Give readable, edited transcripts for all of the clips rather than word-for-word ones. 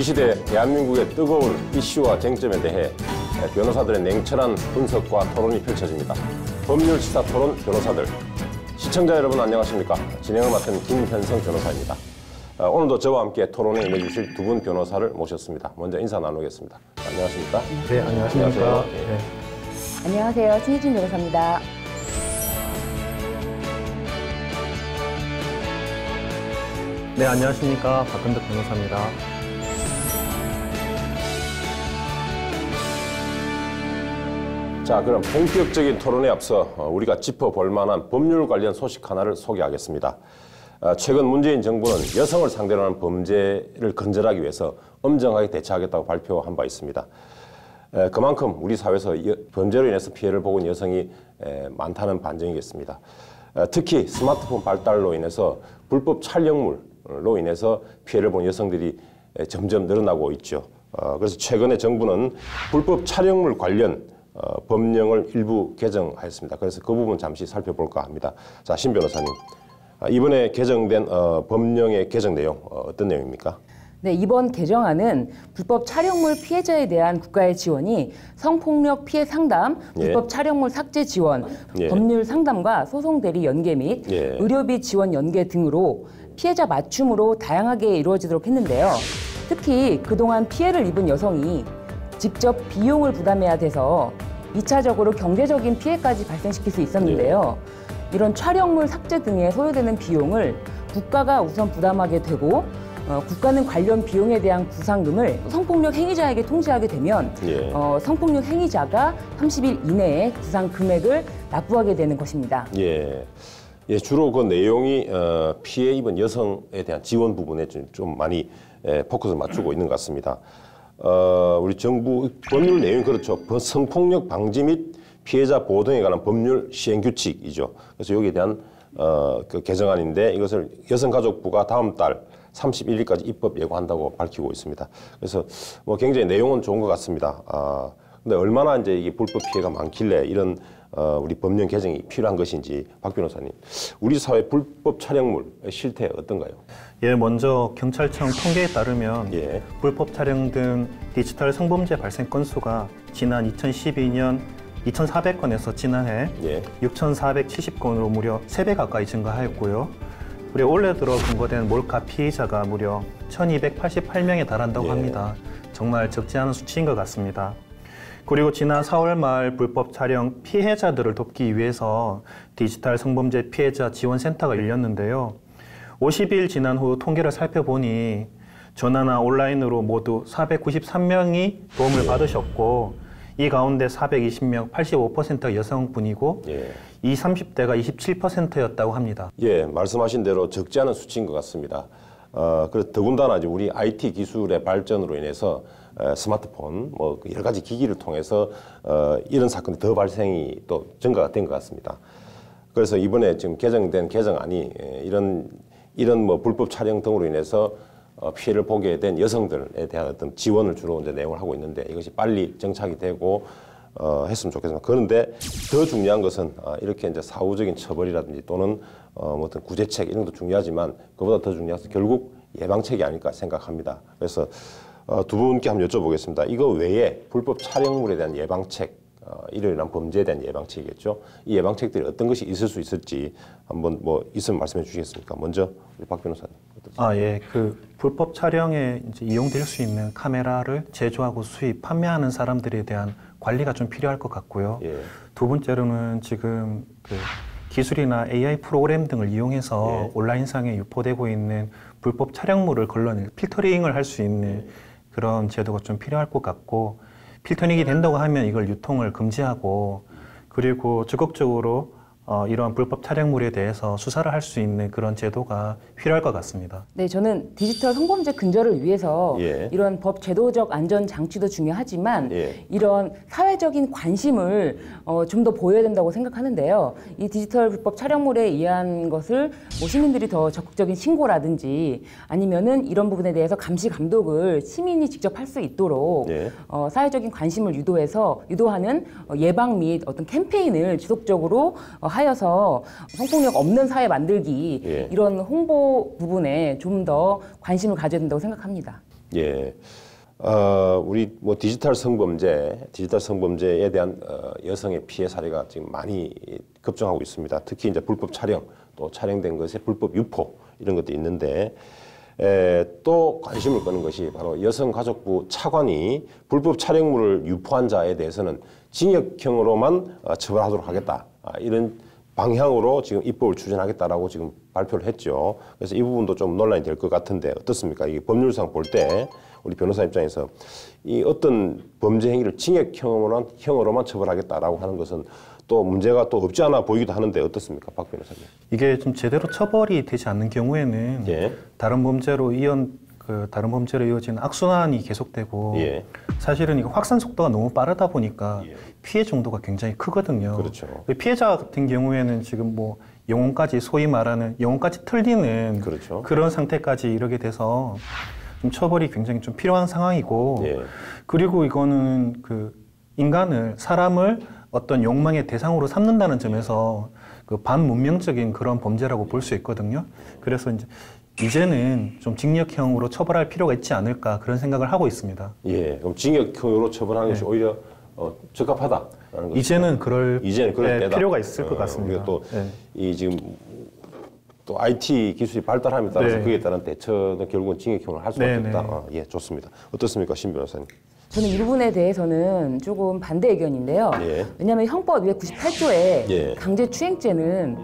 시대 대한민국의 뜨거운 이슈와 쟁점에 대해 변호사들의 냉철한 분석과 토론이 펼쳐집니다. 법률 시사 토론 변호사들. 시청자 여러분 안녕하십니까? 진행을 맡은 김현성 변호사입니다. 오늘도 저와 함께 토론에 임해주실 두 분 변호사를 모셨습니다. 먼저 인사 나누겠습니다. 안녕하십니까? 네, 안녕하십니까? 네. 안녕하세요. 신혜진 변호사입니다. 네, 안녕하십니까? 박근덕 변호사입니다. 자, 그럼 본격적인 토론에 앞서 우리가 짚어볼 만한 법률 관련 소식 하나를 소개하겠습니다. 최근 문재인 정부는 여성을 상대로 하는 범죄를 근절하기 위해서 엄정하게 대처하겠다고 발표한 바 있습니다. 그만큼 우리 사회에서 범죄로 인해서 피해를 보고 여성이 많다는 반증이겠습니다. 특히 스마트폰 발달로 인해서 불법 촬영물로 인해서 피해를 본 여성들이 점점 늘어나고 있죠. 그래서 최근에 정부는 불법 촬영물 관련 법령을 일부 개정하였습니다. 그래서 그 부분 잠시 살펴볼까 합니다. 자, 신 변호사님, 이번에 개정된 법령의 개정 내용 어떤 내용입니까? 네, 이번 개정안은 불법 촬영물 피해자에 대한 국가의 지원이 성폭력 피해 상담, 불법 촬영물 삭제 지원, 법률 상담과 소송 대리 연계 및 의료비 지원 연계 등으로 피해자 맞춤으로 다양하게 이루어지도록 했는데요. 특히 그동안 피해를 입은 여성이 직접 비용을 부담해야 돼서 2차적으로 경제적인 피해까지 발생시킬 수 있었는데요. 이런 촬영물 삭제 등에 소요되는 비용을 국가가 우선 부담하게 되고 국가는 관련 비용에 대한 구상금을 성폭력 행위자에게 통지하게 되면 성폭력 행위자가 30일 이내에 구상 금액을 납부하게 되는 것입니다. 주로 그 내용이 피해 입은 여성에 대한 지원 부분에 좀 많이 포커스를 맞추고 있는 것 같습니다. 우리 정부 법률 내용이 그렇죠. 성폭력 방지 및 피해자 보호 등에 관한 법률 시행 규칙이죠. 그래서 여기에 대한 그 개정안인데 이것을 여성가족부가 다음 달 31일까지 입법 예고한다고 밝히고 있습니다. 그래서 뭐 굉장히 내용은 좋은 것 같습니다. 근데 얼마나 이제 이게 불법 피해가 많길래 이런 우리 법령 개정이 필요한 것인지 박 변호사님, 우리 사회 불법 촬영물 실태 어떤가요? 먼저 경찰청 통계에 따르면 불법 촬영 등 디지털 성범죄 발생 건수가 지난 2012년 2,400건에서 지난해 6,470건으로 무려 3배 가까이 증가하였고요. 그리고 올해 들어 검거된 몰카 피해자가 무려 1,288명에 달한다고 합니다. 정말 적지 않은 수치인 것 같습니다. 그리고 지난 4월 말 불법 촬영 피해자들을 돕기 위해서 디지털 성범죄 피해자 지원센터가 열렸는데요. 50일 지난 후 통계를 살펴보니 전화나 온라인으로 모두 493명이 도움을 받으셨고 이 가운데 420명, 85%가 여성분이고 20, 30대가 27%였다고 합니다. 말씀하신 대로 적지 않은 수치인 것 같습니다. 그래서 더군다나 이제 우리 IT 기술의 발전으로 인해서 스마트폰, 뭐 여러 가지 기기를 통해서 이런 사건이 더 발생이 또 증가가 된 것 같습니다. 그래서 이번에 지금 개정된 개정안이 이런 뭐 불법 촬영 등으로 인해서 피해를 보게 된 여성들에 대한 어떤 지원을 주로 이제 내용을 하고 있는데 이것이 빨리 정착이 되고 했으면 좋겠습니다. 그런데 더 중요한 것은 이렇게 이제 사후적인 처벌이라든지 또는 뭐 어떤 구제책 이런 것도 중요하지만 그보다 더 중요한 것은 결국 예방책이 아닐까 생각합니다. 그래서 두 분께 한번 여쭤보겠습니다. 이거 외에 불법 촬영물에 대한 예방책, 이로 인한 범죄에 대한 예방책이겠죠. 이 예방책들이 어떤 것이 있을 수 있을지 한번 뭐 있으면 말씀해 주시겠습니까? 먼저 우리 박 변호사님. 그 불법 촬영에 이제 이용될 수 있는 카메라를 제조하고 수입, 판매하는 사람들에 대한 관리가 좀 필요할 것 같고요. 두 번째로는 지금 그 기술이나 AI 프로그램 등을 이용해서 온라인상에 유포되고 있는 불법 촬영물을 걸러낼 필터링을 할 수 있는 그런 제도가 좀 필요할 것 같고, 필터링이 된다고 하면 이걸 유통을 금지하고, 그리고 적극적으로 이러한 불법 촬영물에 대해서 수사를 할 수 있는 그런 제도가 필요할 것 같습니다. 네, 저는 디지털 성범죄 근절을 위해서 이런 법 제도적 안전 장치도 중요하지만 이런 사회적인 관심을 좀 더 보여야 된다고 생각하는데요. 이 디지털 불법 촬영물에 의한 것을 뭐 시민들이 더 적극적인 신고라든지 아니면은 이런 부분에 대해서 감시 감독을 시민이 직접 할 수 있도록 사회적인 관심을 유도하는 예방 및 어떤 캠페인을 지속적으로 하여서 성폭력 없는 사회 만들기 이런 홍보 부분에 좀 더 관심을 가져야 된다고 생각합니다. 예. 우리 뭐 디지털 성범죄에 대한 여성의 피해 사례가 지금 많이 급증하고 있습니다. 특히 이제 불법 촬영, 또 촬영된 것의 불법 유포 이런 것도 있는데 또 관심을 끄는 것이 바로 여성가족부 차관이 불법 촬영물을 유포한 자에 대해서는 징역형으로만 처벌하도록 하겠다. 이런 방향으로 지금 입법을 추진하겠다라고 지금 발표를 했죠. 그래서 이 부분도 좀 논란이 될 것 같은데 어떻습니까? 이게 법률상 볼 때 우리 변호사 입장에서 이 어떤 범죄 행위를 징역형으로만 처벌하겠다라고 하는 것은 또 문제가 또 없지 않아 보이기도 하는데 어떻습니까? 박 변호사님. 이게 좀 제대로 처벌이 되지 않는 경우에는 예. 다른 범죄로 이어진 악순환이 계속되고 예. 사실은 이거 확산 속도가 너무 빠르다 보니까 예. 피해 정도가 굉장히 크거든요. 그렇죠. 피해자 같은 경우에는 지금 뭐 영혼까지 소위 말하는 영혼까지 틀리는 그렇죠. 그런 상태까지 이르게 돼서 좀 처벌이 굉장히 좀 필요한 상황이고 예. 그리고 이거는 사람을 어떤 욕망의 대상으로 삼는다는 점에서 그 반문명적인 그런 범죄라고 볼 수 있거든요. 그래서 이제는 좀 징역형으로 처벌할 필요가 있지 않을까 그런 생각을 하고 있습니다. 예, 그럼 징역형으로 처벌하는 것이 오히려 적합하다라는 거죠. 이제는 그럴 때다. 필요가 있을 것 같습니다. 우리가 또 이 지금 또 IT 기술이 발달함에 따라서 그에 따른 대처는 결국은 징역형을 할 수밖에 없다. 예, 좋습니다. 어떻습니까, 신 변호사님? 저는 이 부분에 대해서는 조금 반대 의견인데요. 예. 왜냐하면 형법 298조에 강제추행죄는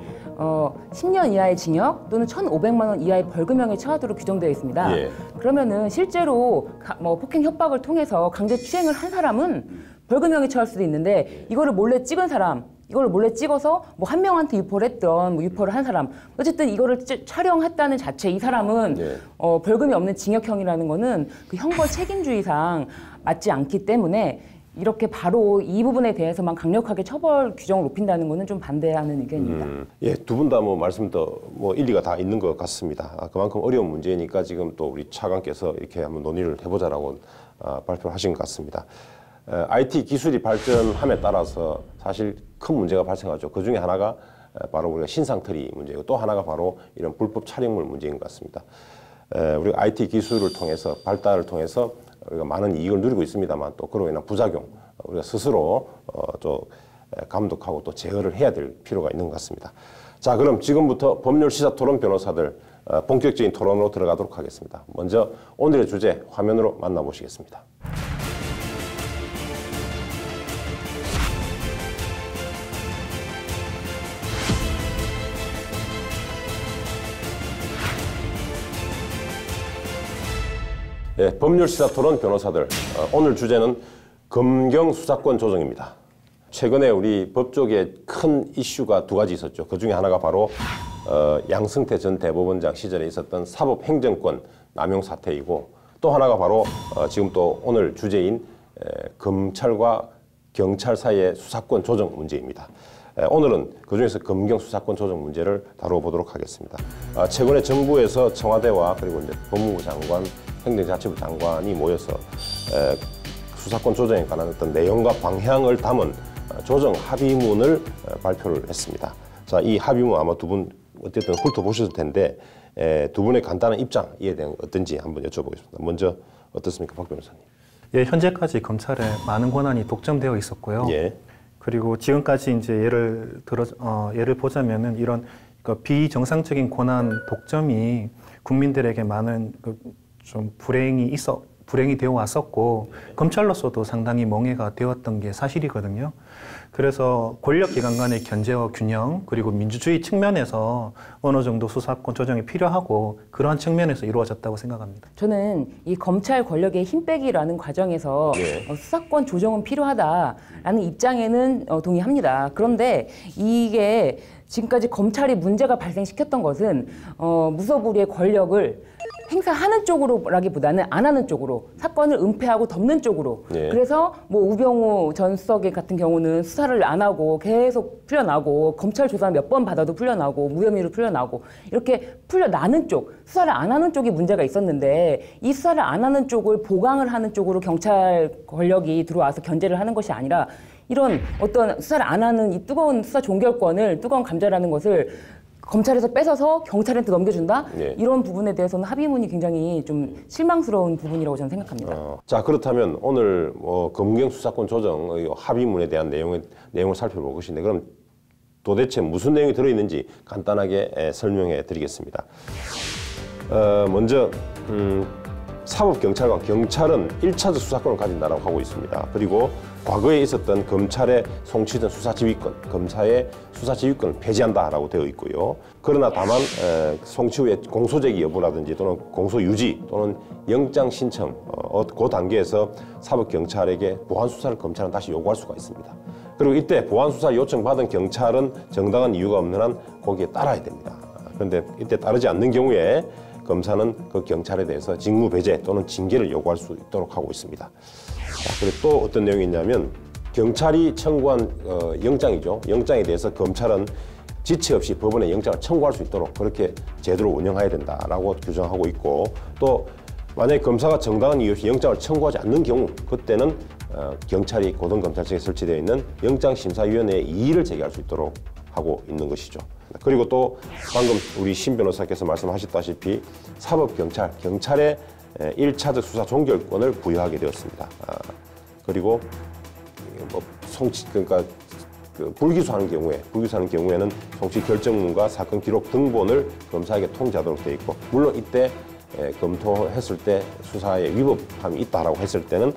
10년 이하의 징역 또는 1,500만 원 이하의 벌금형에 처하도록 규정되어 있습니다. 예. 그러면은 실제로 폭행 협박을 통해서 강제추행을 한 사람은 벌금형에 처할 수도 있는데 이거를 몰래 찍은 사람, 이걸 몰래 찍어서 뭐 한 명한테 유포를 했던 유포를 한 사람, 어쨌든 이거를 촬영했다는 자체 이 사람은 벌금이 없는 징역형이라는 거는 그 형벌 책임주의상 맞지 않기 때문에 이렇게 바로 이 부분에 대해서만 강력하게 처벌 규정을 높인다는 거는 좀 반대하는 의견입니다. 예, 두 분 다 뭐 말씀도 뭐 일리가 다 있는 것 같습니다. 그만큼 어려운 문제니까 지금 또 우리 차관께서 이렇게 한번 논의를 해보자라고 발표를 하신 것 같습니다. IT 기술이 발전함에 따라서 사실 큰 문제가 발생하죠. 그 중에 하나가 바로 우리가 신상털이 문제이고 또 하나가 바로 이런 불법 촬영물 문제인 것 같습니다. 우리가 IT 기술을 통해서 발달을 통해서 우리가 많은 이익을 누리고 있습니다만 또 그로 인한 부작용 우리가 스스로 좀 감독하고 또 제어를 해야 될 필요가 있는 것 같습니다. 자, 그럼 지금부터 법률 시사토론 변호사들 본격적인 토론으로 들어가도록 하겠습니다. 먼저 오늘의 주제 화면으로 만나보시겠습니다. 네, 법률 시사토론 변호사들 오늘 주제는 검경 수사권 조정입니다. 최근에 우리 법조계에 큰 이슈가 두 가지 있었죠. 그 중에 하나가 바로 양승태 전 대법원장 시절에 있었던 사법행정권 남용 사태이고 또 하나가 바로 지금 또 오늘 주제인 검찰과 경찰 사이의 수사권 조정 문제입니다. 오늘은 그중에서 검경 수사권 조정 문제를 다뤄보도록 하겠습니다. 최근에 정부에서 청와대와 그리고 이제 법무부 장관, 행정자치부 장관이 모여서 수사권 조정에 관한 어떤 내용과 방향을 담은 조정 합의문을 발표를 했습니다. 자, 이 합의문 아마 두 분 어쨌든 훑어보셨을 텐데 두 분의 간단한 입장 이에 대한 어떤지 한번 여쭤보겠습니다. 먼저 어떻습니까, 박 변호사님? 예, 현재까지 검찰에 많은 권한이 독점되어 있었고요. 예. 그리고 지금까지 이제 예를 보자면은 이런 비정상적인 권한 독점이 국민들에게 많은 좀 불행이 되어 왔었고 검찰로서도 상당히 멍해가 되었던 게 사실이거든요. 그래서 권력기관 간의 견제와 균형 그리고 민주주의 측면에서 어느 정도 수사권 조정이 필요하고 그러한 측면에서 이루어졌다고 생각합니다. 저는 이 검찰 권력의 힘 빼기라는 과정에서 수사권 조정은 필요하다라는 입장에는 동의합니다. 그런데 이게 지금까지 검찰이 문제가 발생시켰던 것은 무소불위의 권력을 행사하는 쪽으로라기보다는 안 하는 쪽으로 사건을 은폐하고 덮는 쪽으로 그래서 뭐 우병우 전 수석의 같은 경우는 수사를 안 하고 계속 풀려나고 검찰 조사 몇 번 받아도 풀려나고 무혐의로 풀려나고 이렇게 풀려나는 쪽 수사를 안 하는 쪽이 문제가 있었는데 이 수사를 안 하는 쪽을 보강을 하는 쪽으로 경찰 권력이 들어와서 견제를 하는 것이 아니라 이런 어떤 수사를 안 하는 이 뜨거운 수사 종결권을 뜨거운 감자라는 것을 검찰에서 뺏어서 경찰한테 넘겨준다? 네. 이런 부분에 대해서는 합의문이 굉장히 좀 실망스러운 부분이라고 저는 생각합니다. 자, 그렇다면 오늘 검경 수사권 조정 합의문에 대한 내용을 살펴볼 것인데, 그럼 도대체 무슨 내용이 들어있는지 간단하게 설명해 드리겠습니다. 먼저 사법경찰과 경찰은 1차적 수사권을 가진다고 하고 있습니다. 그리고 과거에 있었던 검찰의 송치된 수사지휘권, 검사의 수사지휘권을 폐지한다라고 되어 있고요. 그러나 다만 송치 후에 공소제기 여부라든지 또는 공소유지 또는 영장 신청 그 단계에서 사법경찰에게 보완수사를 검찰은 다시 요구할 수가 있습니다. 그리고 이때 보완수사 요청받은 경찰은 정당한 이유가 없는 한 거기에 따라야 됩니다. 그런데 이때 따르지 않는 경우에 검사는 그 경찰에 대해서 직무 배제 또는 징계를 요구할 수 있도록 하고 있습니다. 자, 그리고 또 어떤 내용이 있냐면 경찰이 청구한 영장이죠. 영장에 대해서 검찰은 지체 없이 법원에 영장을 청구할 수 있도록 그렇게 제도를 운영해야 된다라고 규정하고 있고, 또 만약에 검사가 정당한 이유 없이 영장을 청구하지 않는 경우 그때는 경찰이 고등검찰청에 설치되어 있는 영장심사위원회에 이의를 제기할 수 있도록 하고 있는 것이죠. 그리고 또 방금 우리 신 변호사께서 말씀하셨다시피 사법경찰, 경찰의 1차적 수사 종결권을 부여하게 되었습니다. 그리고 그러니까 불기소하는 경우에는 송치 결정문과 사건 기록 등본을 검사에게 통지하도록 되어 있고, 물론 이때 검토했을 때 수사에 위법함이 있다라고 했을 때는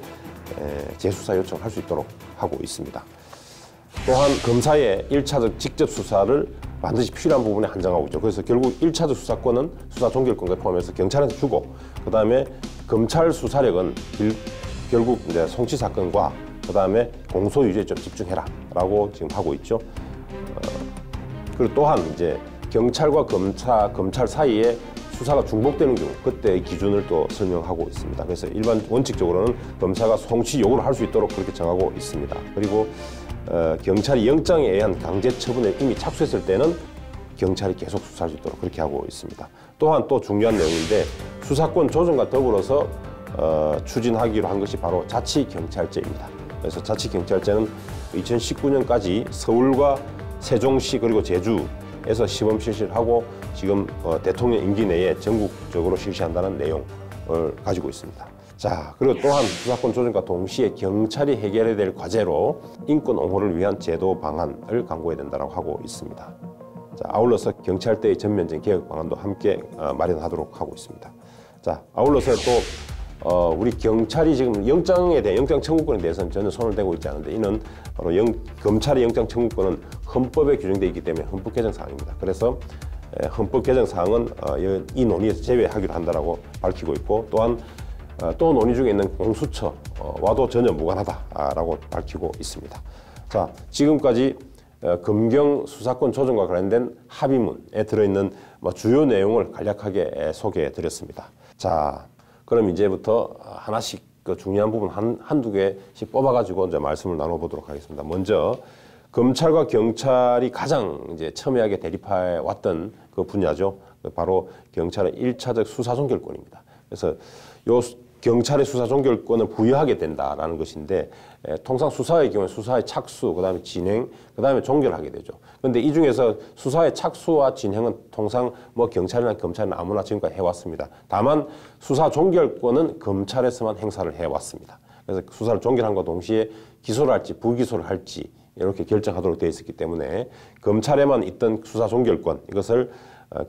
재수사 요청할 수 있도록 하고 있습니다. 또한 검사의 1차적 직접 수사를 반드시 필요한 부분에 한정하고 있죠. 그래서 결국 1차적 수사권은 수사 종결권과 포함해서 경찰한테 주고, 그 다음에 검찰 수사력은 결국 이제 송치 사건과 그 다음에 공소 유지에 좀 집중해라라고 지금 하고 있죠. 그리고 또한 이제 경찰과 검찰 사이에 수사가 중복되는 경우 그때의 기준을 또 설명하고 있습니다. 그래서 일반 원칙적으로는 검사가 송치 요구를 할 수 있도록 그렇게 정하고 있습니다. 그리고 경찰이 영장에 의한 강제 처분에 이미 착수했을 때는 경찰이 계속 수사할 수 있도록 그렇게 하고 있습니다. 또한 또 중요한 내용인데 수사권 조정과 더불어서 추진하기로 한 것이 바로 자치경찰제입니다. 그래서 자치경찰제는 2019년까지 서울과 세종시 그리고 제주에서 시범 실시를 하고 지금 대통령 임기 내에 전국적으로 실시한다는 내용을 가지고 있습니다. 자, 그리고 또한 수사권 조정과 동시에 경찰이 해결해야 될 과제로 인권 옹호를 위한 제도 방안을 강구해야 된다고 하고 있습니다. 자, 아울러서 경찰대의 전면적 개혁 방안도 함께 마련하도록 하고 있습니다. 자, 아울러서 또 우리 경찰이 지금 영장에 대해 영장 청구권에 대해서는 전혀 손을 대고 있지 않은데, 이는 바로 검찰의 영장 청구권은 헌법에 규정되어 있기 때문에 헌법 개정 사항입니다. 그래서 헌법 개정 사항은 이 논의에서 제외하기로 한다라고 밝히고 있고, 또한 또 논의 중에 있는 공수처와도 전혀 무관하다라고 밝히고 있습니다. 자, 지금까지 검경 수사권 조정과 관련된 합의문에 들어있는 주요 내용을 간략하게 소개해 드렸습니다. 자, 그럼 이제부터 하나씩 그 중요한 부분 한두 개씩 뽑아가지고 이제 말씀을 나눠보도록 하겠습니다. 먼저 검찰과 경찰이 가장 이제 첨예하게 대립해 왔던 그 분야죠. 바로 경찰의 1차적 수사 종결권입니다. 그래서 요 경찰의 수사 종결권을 부여하게 된다라는 것인데, 통상 수사의 경우에 수사의 착수, 그다음에 진행, 그다음에 종결하게 되죠. 그런데 이 중에서 수사의 착수와 진행은 통상 경찰이나 검찰이나 아무나 지금까지 해왔습니다. 다만 수사 종결권은 검찰에서만 행사를 해왔습니다. 그래서 수사를 종결함과 동시에 기소를 할지 불기소를 할지 이렇게 결정하도록 되어 있었기 때문에 검찰에만 있던 수사 종결권, 이것을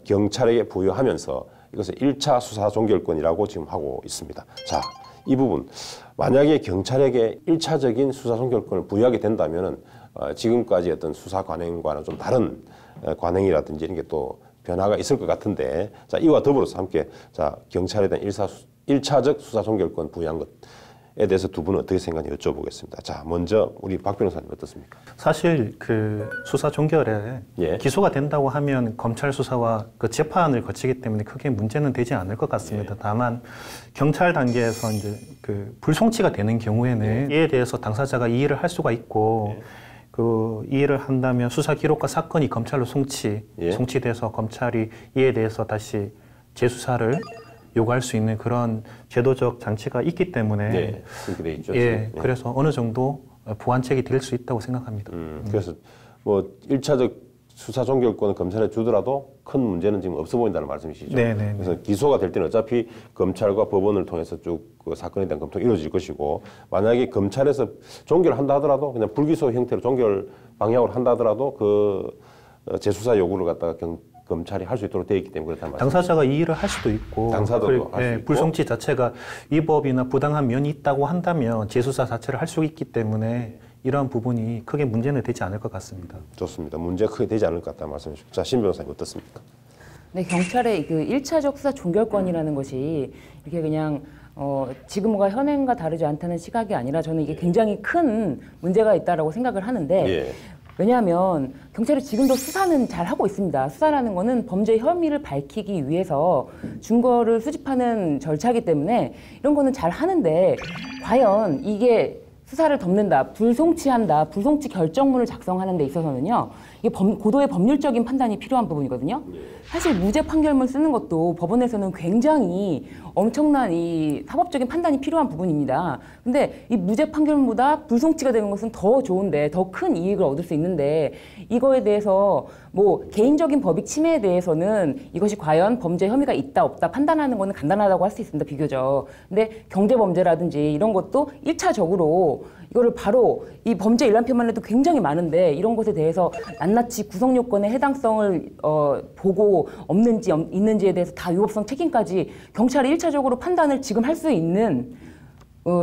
경찰에게 부여하면서 이것을 1차 수사 종결권이라고 지금 하고 있습니다. 자, 이 부분 만약에 경찰에게 1차적인 수사 종결권을 부여하게 된다면은 지금까지 어떤 수사 관행과는 좀 다른 관행이라든지 이런 게 또 변화가 있을 것 같은데, 자, 이와 더불어서 함께 자, 경찰에 대한 1차적 수사 종결권 부여한 것에 대해서 두 분은 어떻게 생각하는지 여쭤보겠습니다. 자, 먼저 우리 박 변호사님 어떻습니까? 사실 그 수사 종결에 기소가 된다고 하면 검찰 수사와 그 재판을 거치기 때문에 크게 문제는 되지 않을 것 같습니다. 다만 경찰 단계에서 이제 그 불송치가 되는 경우에는 이에 대해서 당사자가 이의를 할 수가 있고, 그 이의를 한다면 수사 기록과 사건이 검찰로 송치돼서 검찰이 이에 대해서 다시 재수사를 요구할 수 있는 그런 제도적 장치가 있기 때문에 그렇게 돼 있죠. 그래서 어느 정도 보완책이 될 수 있다고 생각합니다. 그래서 1차적 수사 종결권을 검찰에 주더라도 큰 문제는 지금 없어 보인다는 말씀이시죠. 네네. 그래서 기소가 될 때는 어차피 검찰과 법원을 통해서 쭉 그 사건에 대한 검토가 이루어질 것이고, 만약에 검찰에서 종결을 한다 하더라도 그냥 불기소 형태로 종결 방향으로 한다 하더라도 그 재수사 요구를 갖다가 검찰이 할 수 있도록 되어 있기 때문에 그렇다는 말씀. 당사자가 이의를 할 수도 있고, 당사자도 할 수 있고, 불송치 자체가 위법이나 부당한 면이 있다고 한다면 재수사 자체를 할 수 있기 때문에 이러한 부분이 크게 문제는 되지 않을 것 같습니다. 좋습니다. 문제가 크게 되지 않을 것 같다는 말씀이시죠. 자, 신 변호사님 어떻습니까? 네, 경찰의 그 1차적 수사 종결권이라는 것이 이렇게 그냥 지금과 현행과 다르지 않다는 시각이 아니라 저는 이게 굉장히 큰 문제가 있다라고 생각을 하는데, 예. 왜냐하면 경찰이 지금도 수사는 잘 하고 있습니다. 수사라는 거는 범죄 혐의를 밝히기 위해서 증거를 수집하는 절차이기 때문에 이런 거는 잘 하는데, 과연 이게 수사를 덮는다, 불송치한다, 불송치 결정문을 작성하는 데 있어서는요, 이게 고도의 법률적인 판단이 필요한 부분이거든요. 사실 무죄 판결문 쓰는 것도 법원에서는 굉장히 엄청난 이 사법적인 판단이 필요한 부분입니다. 근데 이 무죄 판결문보다 불송치가 되는 것은 더 좋은데, 더 큰 이익을 얻을 수 있는데, 이거에 대해서 뭐 개인적인 법익 침해에 대해서는 이것이 과연 범죄 혐의가 있다 없다 판단하는 거는 간단하다고 할 수 있습니다, 비교적. 근데 경제 범죄라든지 이런 것도 1차적으로 이거를 바로 이 범죄 일람표만 해도 굉장히 많은데, 이런 것에 대해서 낱낱이 구성 요건의 해당성을 보고 없는지 있는지에 대해서 다 위법성 책임까지 경찰이 1차적으로 판단을 지금 할 수 있는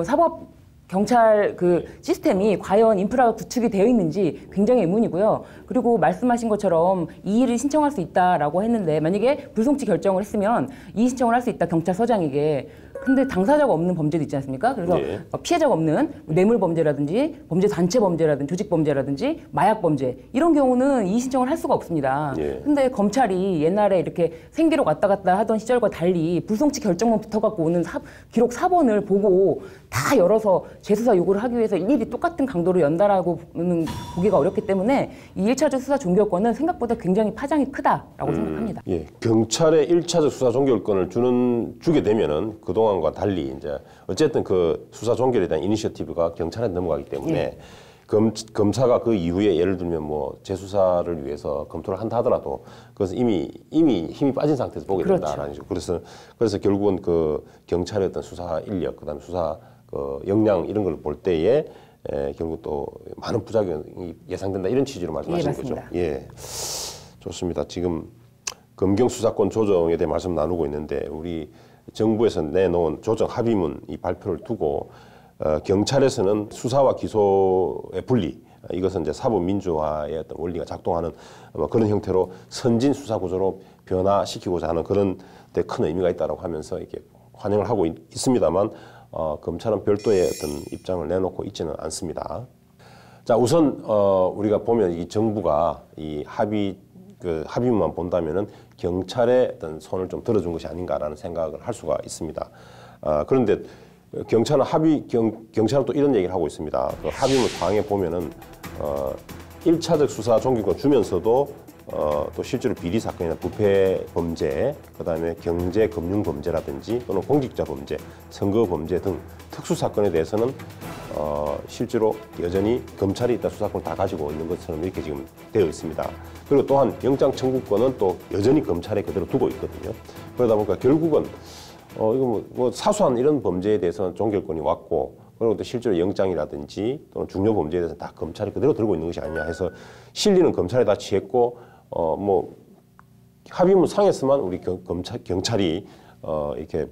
사법 경찰 그 시스템이 과연 인프라가 구축이 되어 있는지 굉장히 의문이고요. 그리고 말씀하신 것처럼 이의를 신청할 수 있다라고 했는데, 만약에 불송치 결정을 했으면 이의 신청을 할 수 있다, 경찰서장에게. 근데 당사자가 없는 범죄도 있지 않습니까? 그래서 네. 피해자가 없는 뇌물 범죄라든지 범죄 단체 범죄라든지 조직 범죄라든지 마약 범죄, 이런 경우는 이의 신청을 할 수가 없습니다. 근데 검찰이 옛날에 이렇게 생기록 왔다 갔다 하던 시절과 달리 불송치 결정문 붙어갖고 오는 기록 사본을 보고 다 열어서 재수사 요구를 하기 위해서 일일이 똑같은 강도로 연달아고는 보기가 어렵기 때문에 이 1차적 수사 종결권은 생각보다 굉장히 파장이 크다라고 생각합니다. 예, 경찰의 1차적 수사 종결권을 주게 되면은 그동안과 달리 이제 어쨌든 그 수사 종결에 대한 이니셔티브가 경찰한테 넘어가기 때문에 검사가 그 이후에 예를 들면 뭐 재수사를 위해서 검토를 한다 하더라도 그것은 이미 힘이 빠진 상태에서 보게 된다라는 거죠. 그래서 결국은 그 경찰의 어떤 수사 인력, 그다음에 수사 그 역량 이런 걸 볼 때에 결국 또 많은 부작용이 예상된다, 이런 취지로 말씀하시는 거죠. 예, 좋습니다. 지금 검경 수사권 조정에 대해 말씀 나누고 있는데, 우리 정부에서 내놓은 조정 합의문 이 발표를 두고 경찰에서는 수사와 기소의 분리, 이것은 이제 사법 민주화의 어떤 원리가 작동하는 그런 형태로 선진 수사 구조로 변화시키고자 하는 그런 데 큰 의미가 있다라고 하면서 이렇게 환영을 하고 있습니다만, 검찰은 별도의 어떤 입장을 내놓고 있지는 않습니다. 자, 우선 우리가 보면 이 정부가 이 합의문만 본다면은 경찰의 어떤 손을 좀 들어준 것이 아닌가라는 생각을 할 수가 있습니다. 그런데 경찰은 경찰은 또 이런 얘기를 하고 있습니다. 그 합의문 사항에 보면은 1차적 수사 종결권 주면서도 또 실제로 비리 사건이나 부패 범죄, 그다음에 경제 금융 범죄라든지 또는 공직자 범죄, 선거 범죄 등 특수 사건에 대해서는 실제로 여전히 검찰이 일단 수사권을 다 가지고 있는 것처럼 이렇게 지금 되어 있습니다. 그리고 또한 영장 청구권은 또 여전히 검찰에 그대로 두고 있거든요. 그러다 보니까 결국은 이거 뭐 사소한 이런 범죄에 대해서는 종결권이 왔고, 그리고 또 실제로 영장이라든지 또는 중요 범죄에 대해서 다 검찰이 그대로 들고 있는 것이 아니냐 해서 실리는 검찰에 다 취했고, 뭐 합의문 상에서만 우리 경찰이 이렇게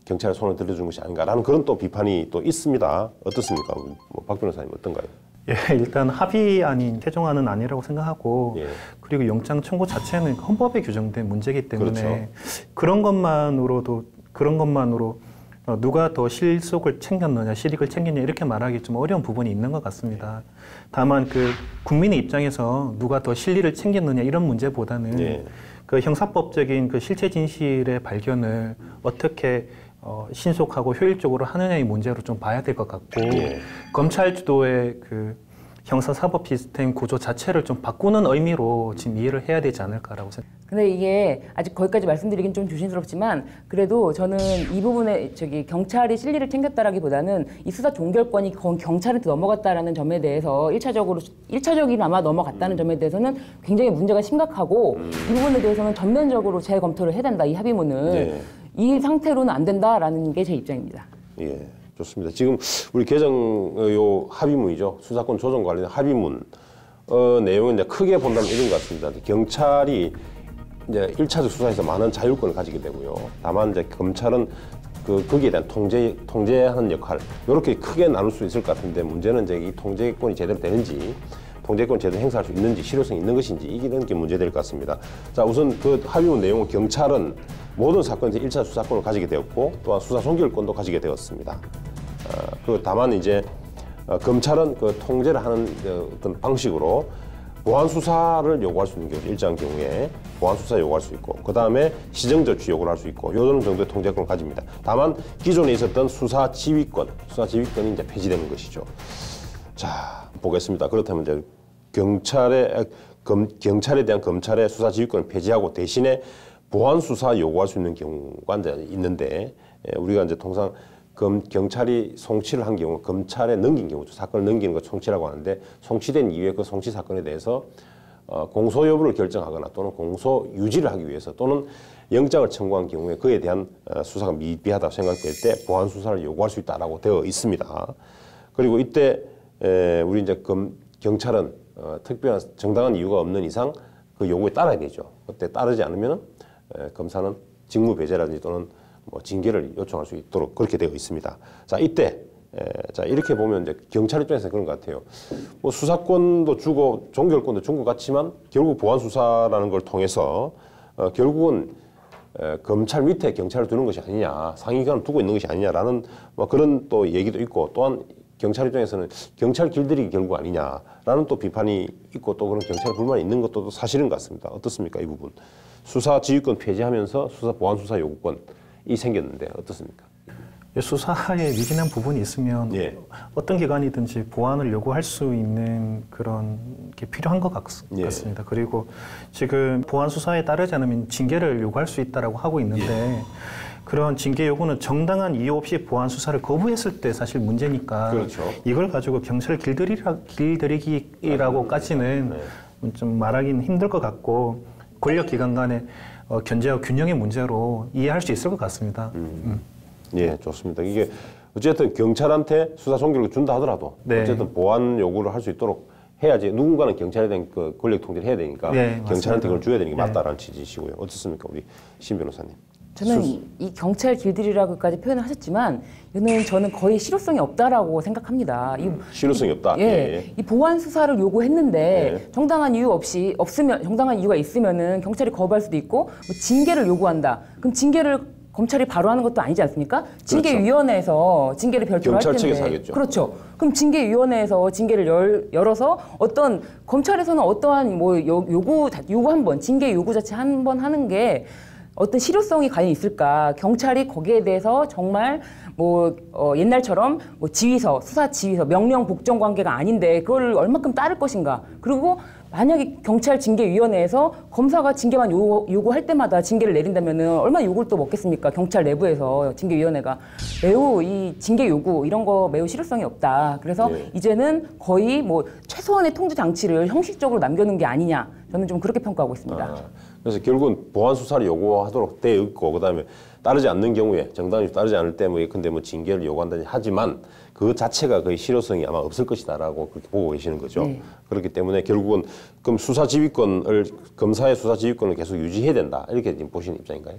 경찰의 손을 들어준 것이 아닌가라는 그런 또 비판이 또 있습니다. 어떻습니까? 뭐 박 변호사님 어떤가요? 예, 일단 합의안이 최종안은 아니라고 생각하고, 그리고 영장 청구 자체는 헌법에 규정된 문제이기 때문에 그런 것만으로 누가 더 실속을 챙겼느냐, 실익을 챙겼냐 이렇게 말하기 좀 어려운 부분이 있는 것 같습니다. 다만 그 국민의 입장에서 누가 더 실리를 챙겼느냐 이런 문제보다는 그 형사법적인 그 실체 진실의 발견을 어떻게 신속하고 효율적으로 하느냐의 문제로 좀 봐야 될 것 같고, 검찰 주도의 그 형사사법 시스템 구조 자체를 좀 바꾸는 의미로 지금 이해를 해야 되지 않을까라고 생각합니다. 근데 이게 아직 거기까지 말씀드리긴 좀 조심스럽지만 그래도 저는 이 부분에 경찰이 실리를 챙겼다라기보다는 이 수사 종결권이 경찰한테 넘어갔다라는 점에 대해서 일차적이나마 넘어갔다는 점에 대해서는 굉장히 문제가 심각하고 이 부분에 대해서는 전면적으로 재검토를 해야 된다. 이 합의문을 네. 이 상태로는 안 된다라는 게 제 입장입니다. 예, 좋습니다. 지금 우리 개정 요 합의문이죠. 수사권 조정 관련된 합의문 내용은 이제 크게 본다면 이런 것 같습니다. 경찰이 이제 1차적 수사에서 많은 자율권을 가지게 되고요. 다만 이제 검찰은 거기에 대한 통제하는 역할 이렇게 크게 나눌 수 있을 것 같은데 문제는 이제 이 통제권이 제대로 되는지 통제권 제대로 행사할 수 있는지 실효성이 있는 것인지 이런 게 문제될 것 같습니다. 자, 우선 그 합의문 내용은 경찰은 모든 사건에서 1차 수사권을 가지게 되었고 또한 수사 종결권도 가지게 되었습니다. 다만 이제 검찰은 그 통제를 하는 어떤 방식으로 보안 수사를 요구할 수 있는 경우 일정 경우에 보안 수사 요구할 수 있고 그 다음에 시정조치 요구를 할 수 있고 요런 정도의 통제권을 가집니다. 다만 기존에 있었던 수사 지휘권이 이제 폐지되는 것이죠. 자, 보겠습니다. 그렇다면 이제 경찰에 대한 검찰의 수사 지휘권을 폐지하고 대신에 보안 수사 요구할 수 있는 경우가 이제 있는데 우리가 이제 통상 경찰이 송치를 한 경우, 검찰에 넘긴 경우죠. 사건을 넘기는 걸 송치라고 하는데 송치된 이후에 그 송치 사건에 대해서 공소 여부를 결정하거나 또는 공소 유지를 하기 위해서 또는 영장을 청구한 경우에 그에 대한 수사가 미비하다고 생각될 때 보안 수사를 요구할 수 있다라고 되어 있습니다. 그리고 이때 우리 이제 경찰은 특별한 정당한 이유가 없는 이상 그 요구에 따라야 되죠. 그때 따르지 않으면 검사는 직무 배제라든지 또는 뭐 징계를 요청할 수 있도록 그렇게 되어 있습니다. 자, 이때 자 이렇게 보면 이제 경찰 입장에서 그런 것 같아요. 뭐 수사권도 주고 종결권도 준 것 같지만 결국 보안 수사라는 걸 통해서 결국은 검찰 밑에 경찰을 두는 것이 아니냐, 상위기관을 두고 있는 것이 아니냐라는 뭐 그런 또 얘기도 있고 또한 경찰 입장에서는 경찰 길들이기 결국 아니냐라는 또 비판이 있고 또 그런 경찰 불만이 있는 것도 또 사실인 것 같습니다. 어떻습니까, 이 부분? 수사 지휘권 폐지하면서 수사 보안 수사 요구권이 생겼는데 어떻습니다? 수사에 미진한 부분이 있으면 어떤 기관이든지 보안을 요구할 수 있는 그런 게 필요한 것 같습니다. 그리고 지금 보안 수사에 따르지 않으면 징계를 요구할 수 있다라고 하고 있는데 그런 징계 요구는 정당한 이유 없이 보안 수사를 거부했을 때 사실 문제니까 그렇죠. 이걸 가지고 경찰 길들이기라고까지는 좀 말하기는 힘들 것 같고 권력기관 간의 견제와 균형의 문제로 이해할 수 있을 것 같습니다. 예, 좋습니다. 이게 어쨌든 경찰한테 수사 종결을 준다 하더라도 어쨌든 보안 요구를 할 수 있도록 해야지 누군가는 경찰에 대한 그 권력 통제를 해야 되니까 경찰한테 그걸 줘야 되는 게 맞다라는 취지시고요. 어떻습니까, 우리 신 변호사님? 저는 이 경찰 길들이라고까지 표현을 하셨지만 이거는 저는 거의 실효성이 없다라고 생각합니다. 실효성이 없다. 이 보안 수사를 요구했는데 정당한 이유 없이 정당한 이유가 있으면은 경찰이 거부할 수도 있고 뭐 징계를 요구한다. 그럼 징계를 검찰이 바로 하는 것도 아니지 않습니까? 징계위원회에서 징계를 별도로 할 텐데. 경찰 측에서 하겠죠. 그렇죠. 그럼 징계위원회에서 징계를 열어서 어떤 검찰에서는 어떠한 뭐 요구 한 번, 징계 요구 자체 한 번 하는 게 어떤 실효성이 과연 있을까? 경찰이 거기에 대해서 정말 뭐 옛날처럼 뭐 수사 지휘서, 명령 복종 관계가 아닌데 그걸 얼마큼 따를 것인가? 그리고 만약에 경찰 징계위원회에서 검사가 징계만 요구할 때마다 징계를 내린다면은 얼마나 욕을 또 먹겠습니까? 경찰 내부에서 징계위원회가 매우 이 징계 요구 이런 거 매우 실효성이 없다. 그래서 이제는 거의 뭐 최소한의 통제 장치를 형식적으로 남겨놓은 게 아니냐. 저는 좀 그렇게 평가하고 있습니다. 그래서 결국은 보안 수사를 요구하도록 되어 있고 그다음에 따르지 않는 경우에 정당히 따르지 않을 때 뭐 예컨대 뭐 징계를 요구한다니 하지만 그 자체가 거의 실효성이 아마 없을 것이다라고 그렇게 보고 계시는 거죠. 그렇기 때문에 결국은 그럼 검사의 수사 지휘권을 계속 유지해야 된다 이렇게 지금 보시는 입장인가요?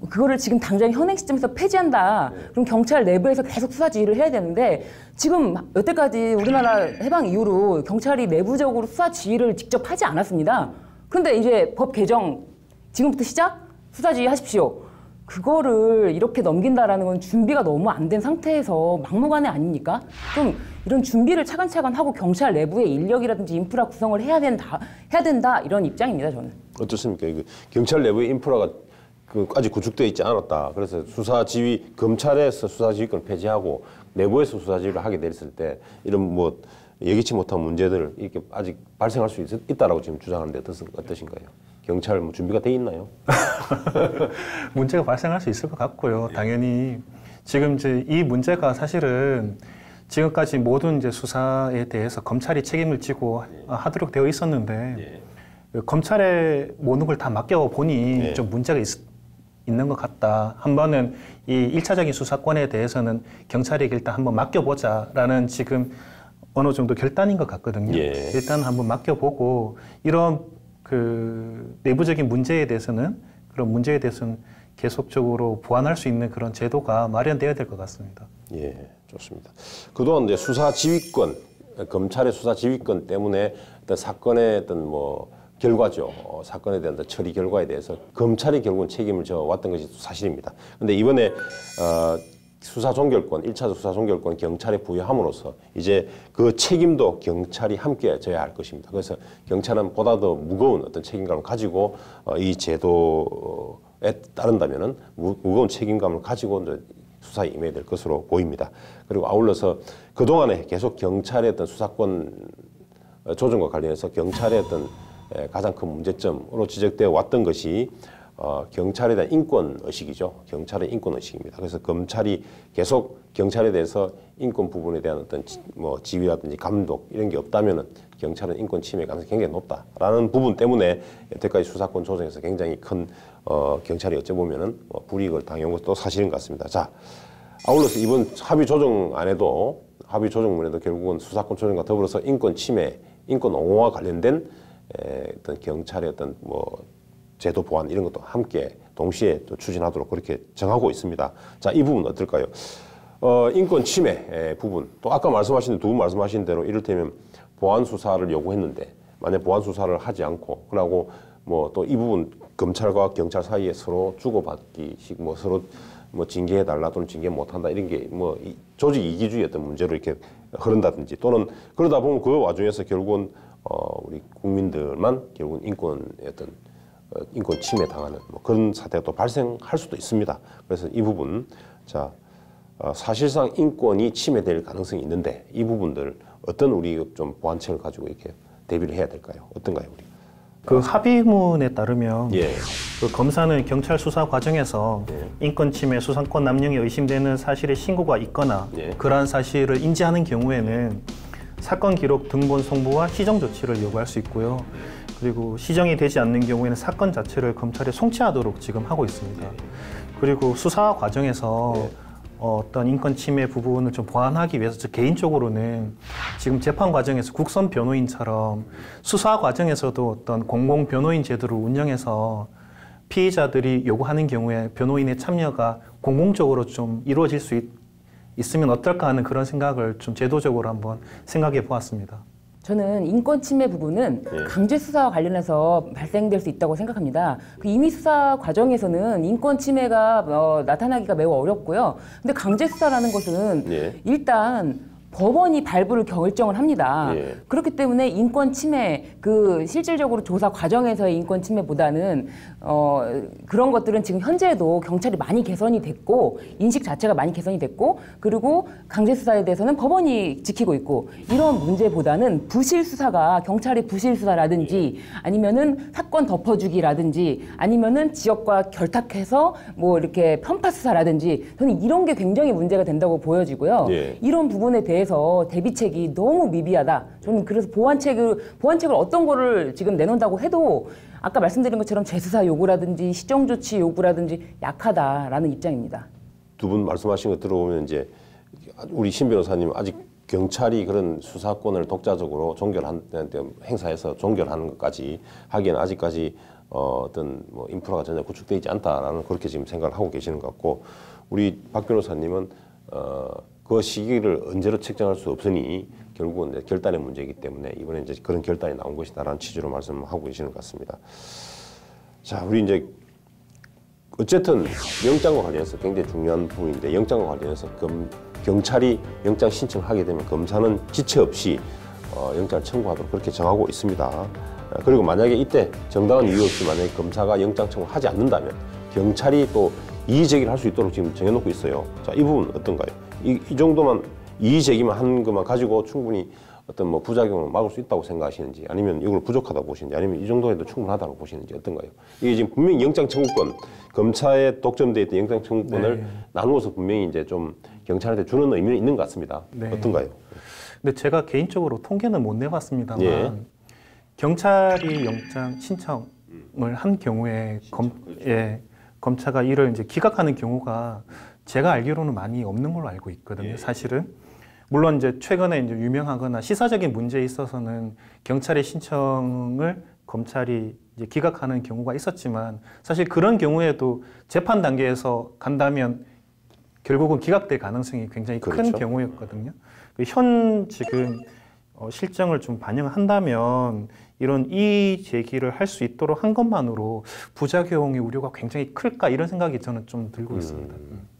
그거를 지금 당장 현행 시점에서 폐지한다. 그럼 경찰 내부에서 계속 수사 지휘를 해야 되는데 지금 여태까지 우리나라 해방 이후로 경찰이 내부적으로 수사 지휘를 직접 하지 않았습니다. 그런데 이제 법 개정 지금부터 시작 수사 지휘 하십시오. 그거를 이렇게 넘긴다라는 건 준비가 너무 안 된 상태에서 막무가내 아닙니까? 좀 이런 준비를 차근차근 하고 경찰 내부의 인력이라든지 인프라 구성을 해야 된다 이런 입장입니다, 저는. 어떻습니까? 경찰 내부의 인프라가 아직 구축되어 있지 않았다. 그래서 검찰에서 수사 지휘권을 폐지하고 내부에서 수사 지휘를 하게 됐을 때 이런 뭐 예기치 못한 문제들 이렇게 아직 발생할 수 있다라고 지금 주장하는데 어떠신가요? 경찰 뭐 준비가 돼 있나요? 문제가 발생할 수 있을 것 같고요. 당연히 지금 이제 이 문제가 사실은 지금까지 모든 이제 수사에 대해서 검찰이 책임을 지고 하도록 되어 있었는데 검찰에 모든 걸 다 맡겨 보니 좀 문제가 있는 것 같다. 한 번은 이 1차적인 수사권에 대해서는 경찰에게 일단 한번 맡겨보자라는 지금 어느 정도 결단인 것 같거든요. 일단 한번 맡겨보고 이런 그 내부적인 문제에 대해서는 그런 문제에 대해서는 계속적으로 보완할 수 있는 그런 제도가 마련되어야 될 것 같습니다. 예, 좋습니다. 그동안 이제 수사 지휘권, 검찰의 수사 지휘권 때문에 어떤 사건의 어떤 뭐 결과죠. 사건에 대한 처리 결과에 대해서 검찰이 결국은 책임을 져왔던 것이 사실입니다. 그런데 이번에 수사 종결권, 1차 수사 종결권 경찰에 부여함으로써 이제 그 책임도 경찰이 함께 져야 할 것입니다. 그래서 경찰은 보다 더 무거운 어떤 책임감을 가지고 이 제도에 따른다면은 무거운 책임감을 가지고 이제 수사에 임해야 될 것으로 보입니다. 그리고 아울러서 그동안에 계속 경찰의 어떤 수사권 조정과 관련해서 경찰의 어떤 가장 큰 문제점으로 지적되어 왔던 것이 경찰에 대한 인권의식이죠. 경찰의 인권의식입니다. 그래서 검찰이 계속 경찰에 대해서 인권 부분에 대한 어떤 뭐 지휘라든지 감독 이런 게 없다면은 경찰은 인권 침해 가능성이 굉장히 높다라는 부분 때문에 여태까지 수사권 조정에서 굉장히 큰 경찰이 어찌 보면은 불이익을 당한 것도 사실인 것 같습니다. 자, 아울러서 이번 합의 조정안에도 합의 조정문에도 결국은 수사권 조정과 더불어서 인권 침해, 인권 옹호와 관련된 어떤 경찰의 어떤 뭐 제도 보완 이런 것도 함께 동시에 또 추진하도록 그렇게 정하고 있습니다. 자, 이 부분 어떨까요? 인권 침해 부분 또 아까 말씀하신 두 분 말씀하신 대로 이를테면 보안 수사를 요구했는데 만약 보안 수사를 하지 않고 그러고 뭐 또 이 부분 검찰과 경찰 사이에 서로 주고받기식 뭐 서로 뭐 징계해 달라 또는 징계 못 한다 이런 게 뭐 조직 이기주의 어떤 문제로 이렇게 흐른다든지 또는 그러다 보면 그 와중에서 결국은 우리 국민들만 결국은 인권의 어떤 인권 침해 당하는 뭐 그런 사태가 또 발생할 수도 있습니다. 그래서 이 부분 자 사실상 인권이 침해될 가능성이 있는데 이 부분들 어떤 우리 좀 보완책을 가지고 이렇게 대비를 해야 될까요? 어떤가요, 우리? 그 합의문에 따르면 그 검사는 경찰 수사 과정에서 인권 침해, 수사권 남용이 의심되는 사실의 신고가 있거나 그러한 사실을 인지하는 경우에는 사건 기록 등본 송부와 시정 조치를 요구할 수 있고요. 그리고 시정이 되지 않는 경우에는 사건 자체를 검찰에 송치하도록 지금 하고 있습니다. 그리고 수사 과정에서 어떤 인권 침해 부분을 좀 보완하기 위해서 저 개인적으로는 지금 재판 과정에서 국선 변호인처럼 수사 과정에서도 어떤 공공 변호인 제도를 운영해서 피의자들이 요구하는 경우에 변호인의 참여가 공공적으로 좀 이루어질 수 있으면 어떨까 하는 그런 생각을 좀 제도적으로 한번 생각해 보았습니다. 저는 인권 침해 부분은 강제 수사와 관련해서 발생될 수 있다고 생각합니다. 그 임의 수사 과정에서는 인권 침해가 나타나기가 매우 어렵고요. 근데 강제 수사라는 것은 일단 법원이 발부를 결정을 합니다. 그렇기 때문에 인권 침해, 그 실질적으로 조사 과정에서의 인권 침해보다는 그런 것들은 지금 현재도 경찰이 많이 개선이 됐고 인식 자체가 많이 개선이 됐고 그리고 강제 수사에 대해서는 법원이 지키고 있고 이런 문제보다는 부실 수사가 경찰의 부실 수사라든지 아니면은 사건 덮어주기라든지 아니면은 지역과 결탁해서 뭐 이렇게 편파 수사라든지 저는 이런 게 굉장히 문제가 된다고 보여지고요. 이런 부분에 대해서 대비책이 너무 미비하다. 저는 그래서 보완책을 어떤 거를 지금 내놓는다고 해도 아까 말씀드린 것처럼 재수사 요구라든지 시정조치 요구라든지 약하다라는 입장입니다. 두 분 말씀하신 거 들어보면 이제 우리 신 변호사님 아직 경찰이 그런 수사권을 독자적으로 행사해서 종결하는 것까지 하기에는 아직까지 어떤 뭐 인프라가 전혀 구축되어 있지 않다라는 그렇게 지금 생각을 하고 계시는 것 같고 우리 박 변호사님은 그 시기를 언제로 책정할 수 없으니 결국은 이제 결단의 문제이기 때문에 이번에 이제 그런 결단이 나온 것이다라는 취지로 말씀하고 계시는 것 같습니다. 자, 우리 이제 어쨌든 영장과 관련해서 굉장히 중요한 부분인데 영장과 관련해서 경찰이 영장 신청하게 되면 검사는 지체 없이 영장을 청구하도록 그렇게 정하고 있습니다. 그리고 만약에 이때 정당한 이유 없이 만약에 검사가 영장 청구를 하지 않는다면 경찰이 또 이의 제기를 할 수 있도록 지금 정해놓고 있어요. 자, 이 부분 어떤가요? 이 정도만 이의 제기만 한 것만 가지고 충분히 어떤 뭐 부작용을 막을 수 있다고 생각하시는지, 아니면 이걸 부족하다고 보시는지, 아니면 이 정도 해도 충분하다고 보시는지 어떤가요? 이게 지금 분명히 영장 청구권, 검찰에 독점돼 있던 영장 청구권을 네. 나누어서 분명히 이제 좀 경찰한테 주는 의미는 있는 것 같습니다. 네. 어떤가요? 근데 제가 개인적으로 통계는 못 내봤습니다만 예. 경찰이 영장 신청을 한 경우에 검찰가 이를 이제 기각하는 경우가 제가 알기로는 많이 없는 걸로 알고 있거든요. 예. 사실은. 물론 이제 최근에 이제 유명하거나 시사적인 문제에 있어서는 경찰의 신청을 검찰이 이제 기각하는 경우가 있었지만 사실 그런 경우에도 재판 단계에서 간다면 결국은 기각될 가능성이 굉장히 그렇죠. 큰 경우였거든요. 현 지금 실정을 좀 반영한다면 이런 이의 제기를 할 수 있도록 한 것만으로 부작용의 우려가 굉장히 클까 이런 생각이 저는 좀 들고 있습니다.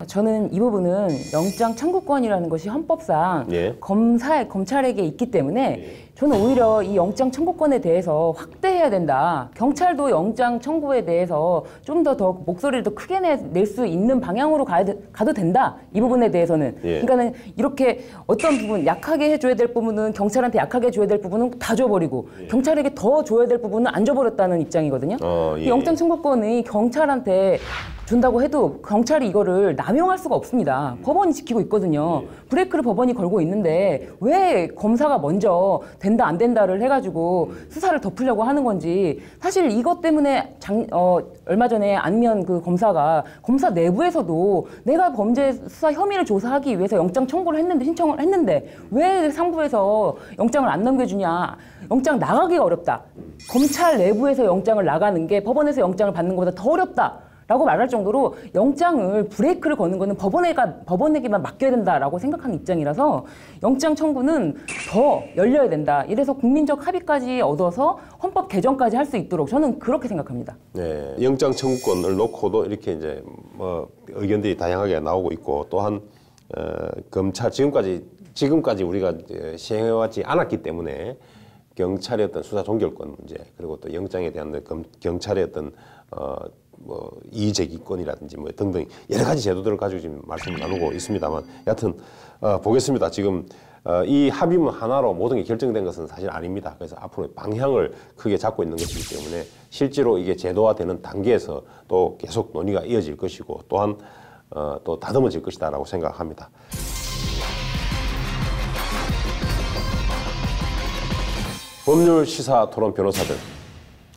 저는 이 부분은 영장 청구권이라는 것이 헌법상 예. 검찰에게 있기 때문에 예. 저는 오히려 이 영장 청구권에 대해서 확대해야 된다. 경찰도 영장 청구에 대해서 좀 더 목소리를 더 크게 낼 수 있는 방향으로 가도 된다. 이 부분에 대해서는. 예. 그러니까는 이렇게 어떤 부분 약하게 해줘야 될 부분은 경찰한테 약하게 줘야 될 부분은 다 줘버리고 예. 경찰에게 더 줘야 될 부분은 안 줘버렸다는 입장이거든요. 예. 영장 청구권이 경찰한테 준다고 해도 경찰이 이거를 남용할 수가 없습니다. 법원이 지키고 있거든요. 브레이크를 법원이 걸고 있는데 왜 검사가 먼저 된다 안 된다를 해가지고 수사를 덮으려고 하는 건지 사실 이것 때문에 얼마 전에 안면 그 검사 내부에서도 내가 범죄 수사 혐의를 조사하기 위해서 영장 청구를 했는데 신청을 했는데 왜 상부에서 영장을 안 넘겨주냐. 영장 나가기가 어렵다. 검찰 내부에서 영장을 나가는 게 법원에서 영장을 받는 것보다 더 어렵다. 라고 말할 정도로 영장을 브레이크를 거는 거는 법원에게만 맡겨야 된다라고 생각하는 입장이라서 영장 청구는 더 열려야 된다. 이래서 국민적 합의까지 얻어서 헌법 개정까지 할 수 있도록 저는 그렇게 생각합니다. 네, 영장 청구권을 놓고도 이렇게 이제 뭐 의견들이 다양하게 나오고 있고 또한 검찰 지금까지 우리가 시행해왔지 않았기 때문에 경찰의 어떤 수사 종결권 문제 그리고 또 영장에 대한 경찰의 어떤 뭐 이의제기권이라든지 뭐 등등 여러 가지 제도들을 가지고 지금 말씀을 나누고 있습니다만 여하튼 보겠습니다. 지금 이 합의문 하나로 모든 게 결정된 것은 사실 아닙니다. 그래서 앞으로 방향을 크게 잡고 있는 것이기 때문에 실제로 이게 제도화되는 단계에서 또 계속 논의가 이어질 것이고 또한 또 다듬어질 것이다라고 생각합니다. 법률 시사 토론 변호사들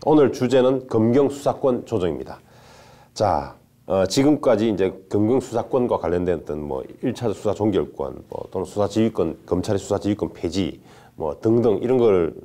오늘 주제는 검경 수사권 조정입니다. 자, 지금까지 이제 검경 수사권과 관련된 어떤 뭐 1차 수사 종결권, 또는 수사 지휘권, 검찰의 수사 지휘권 폐지, 뭐 등등 이런 것을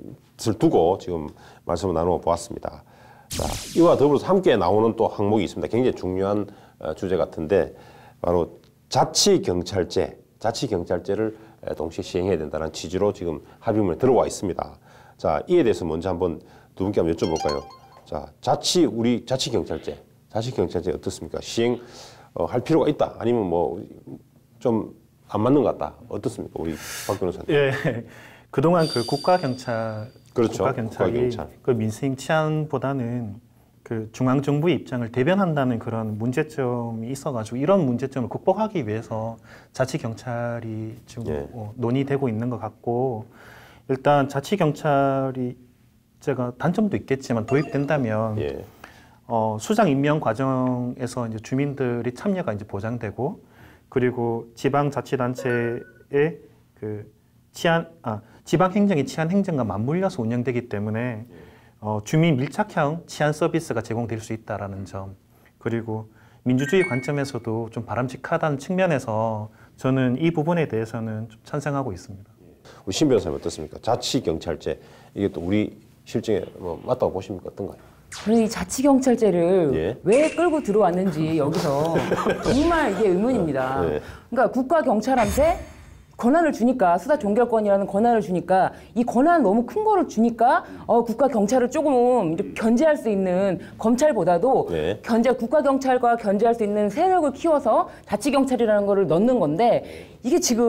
두고 지금 말씀을 나누어 보았습니다. 자, 이와 더불어서 함께 나오는 또 항목이 있습니다. 굉장히 중요한 주제 같은데 바로 자치경찰제를 동시에 시행해야 된다는 취지로 지금 합의문에 들어와 있습니다. 자, 이에 대해서 먼저 한번 두 분께 한번 여쭤볼까요? 자, 자치경찰제 어떻습니까? 시행할 필요가 있다. 아니면 뭐 좀 안 맞는 것 같다. 어떻습니까? 우리 박 변호사님. 예, 그동안 그 국가경찰이 그렇죠. 그 민생 치안보다는 그 중앙정부의 입장을 대변한다는 그런 문제점이 있어가지고 이런 문제점을 극복하기 위해서 자치경찰이 지금 논의되고 있는 것 같고 일단 자치경찰이 제가 단점도 있겠지만 도입된다면 수장 임명 과정에서 이제 주민들이 참여가 이제 보장되고 그리고 지방자치단체의 그 지방행정이 치안행정과 맞물려서 운영되기 때문에 주민 밀착형 치안 서비스가 제공될 수 있다라는 점 그리고 민주주의 관점에서도 좀 바람직하다는 측면에서 저는 이 부분에 대해서는 좀 찬성하고 있습니다. 우리 신 변호사님 어떻습니까? 자치경찰제 이게 또 우리 실정에 뭐 맞다고 보십니까? 어떤가요? 저는 이 자치경찰제를 왜 끌고 들어왔는지 여기서 정말 이게 의문입니다. 그러니까 국가경찰한테 권한을 주니까 수사 종결권이라는 권한을 주니까 이 권한 너무 큰 거를 주니까 국가 경찰을 조금 이렇게 견제할 수 있는 검찰보다도 국가 경찰과 견제할 수 있는 세력을 키워서 자치 경찰이라는 거를 넣는 건데 이게 지금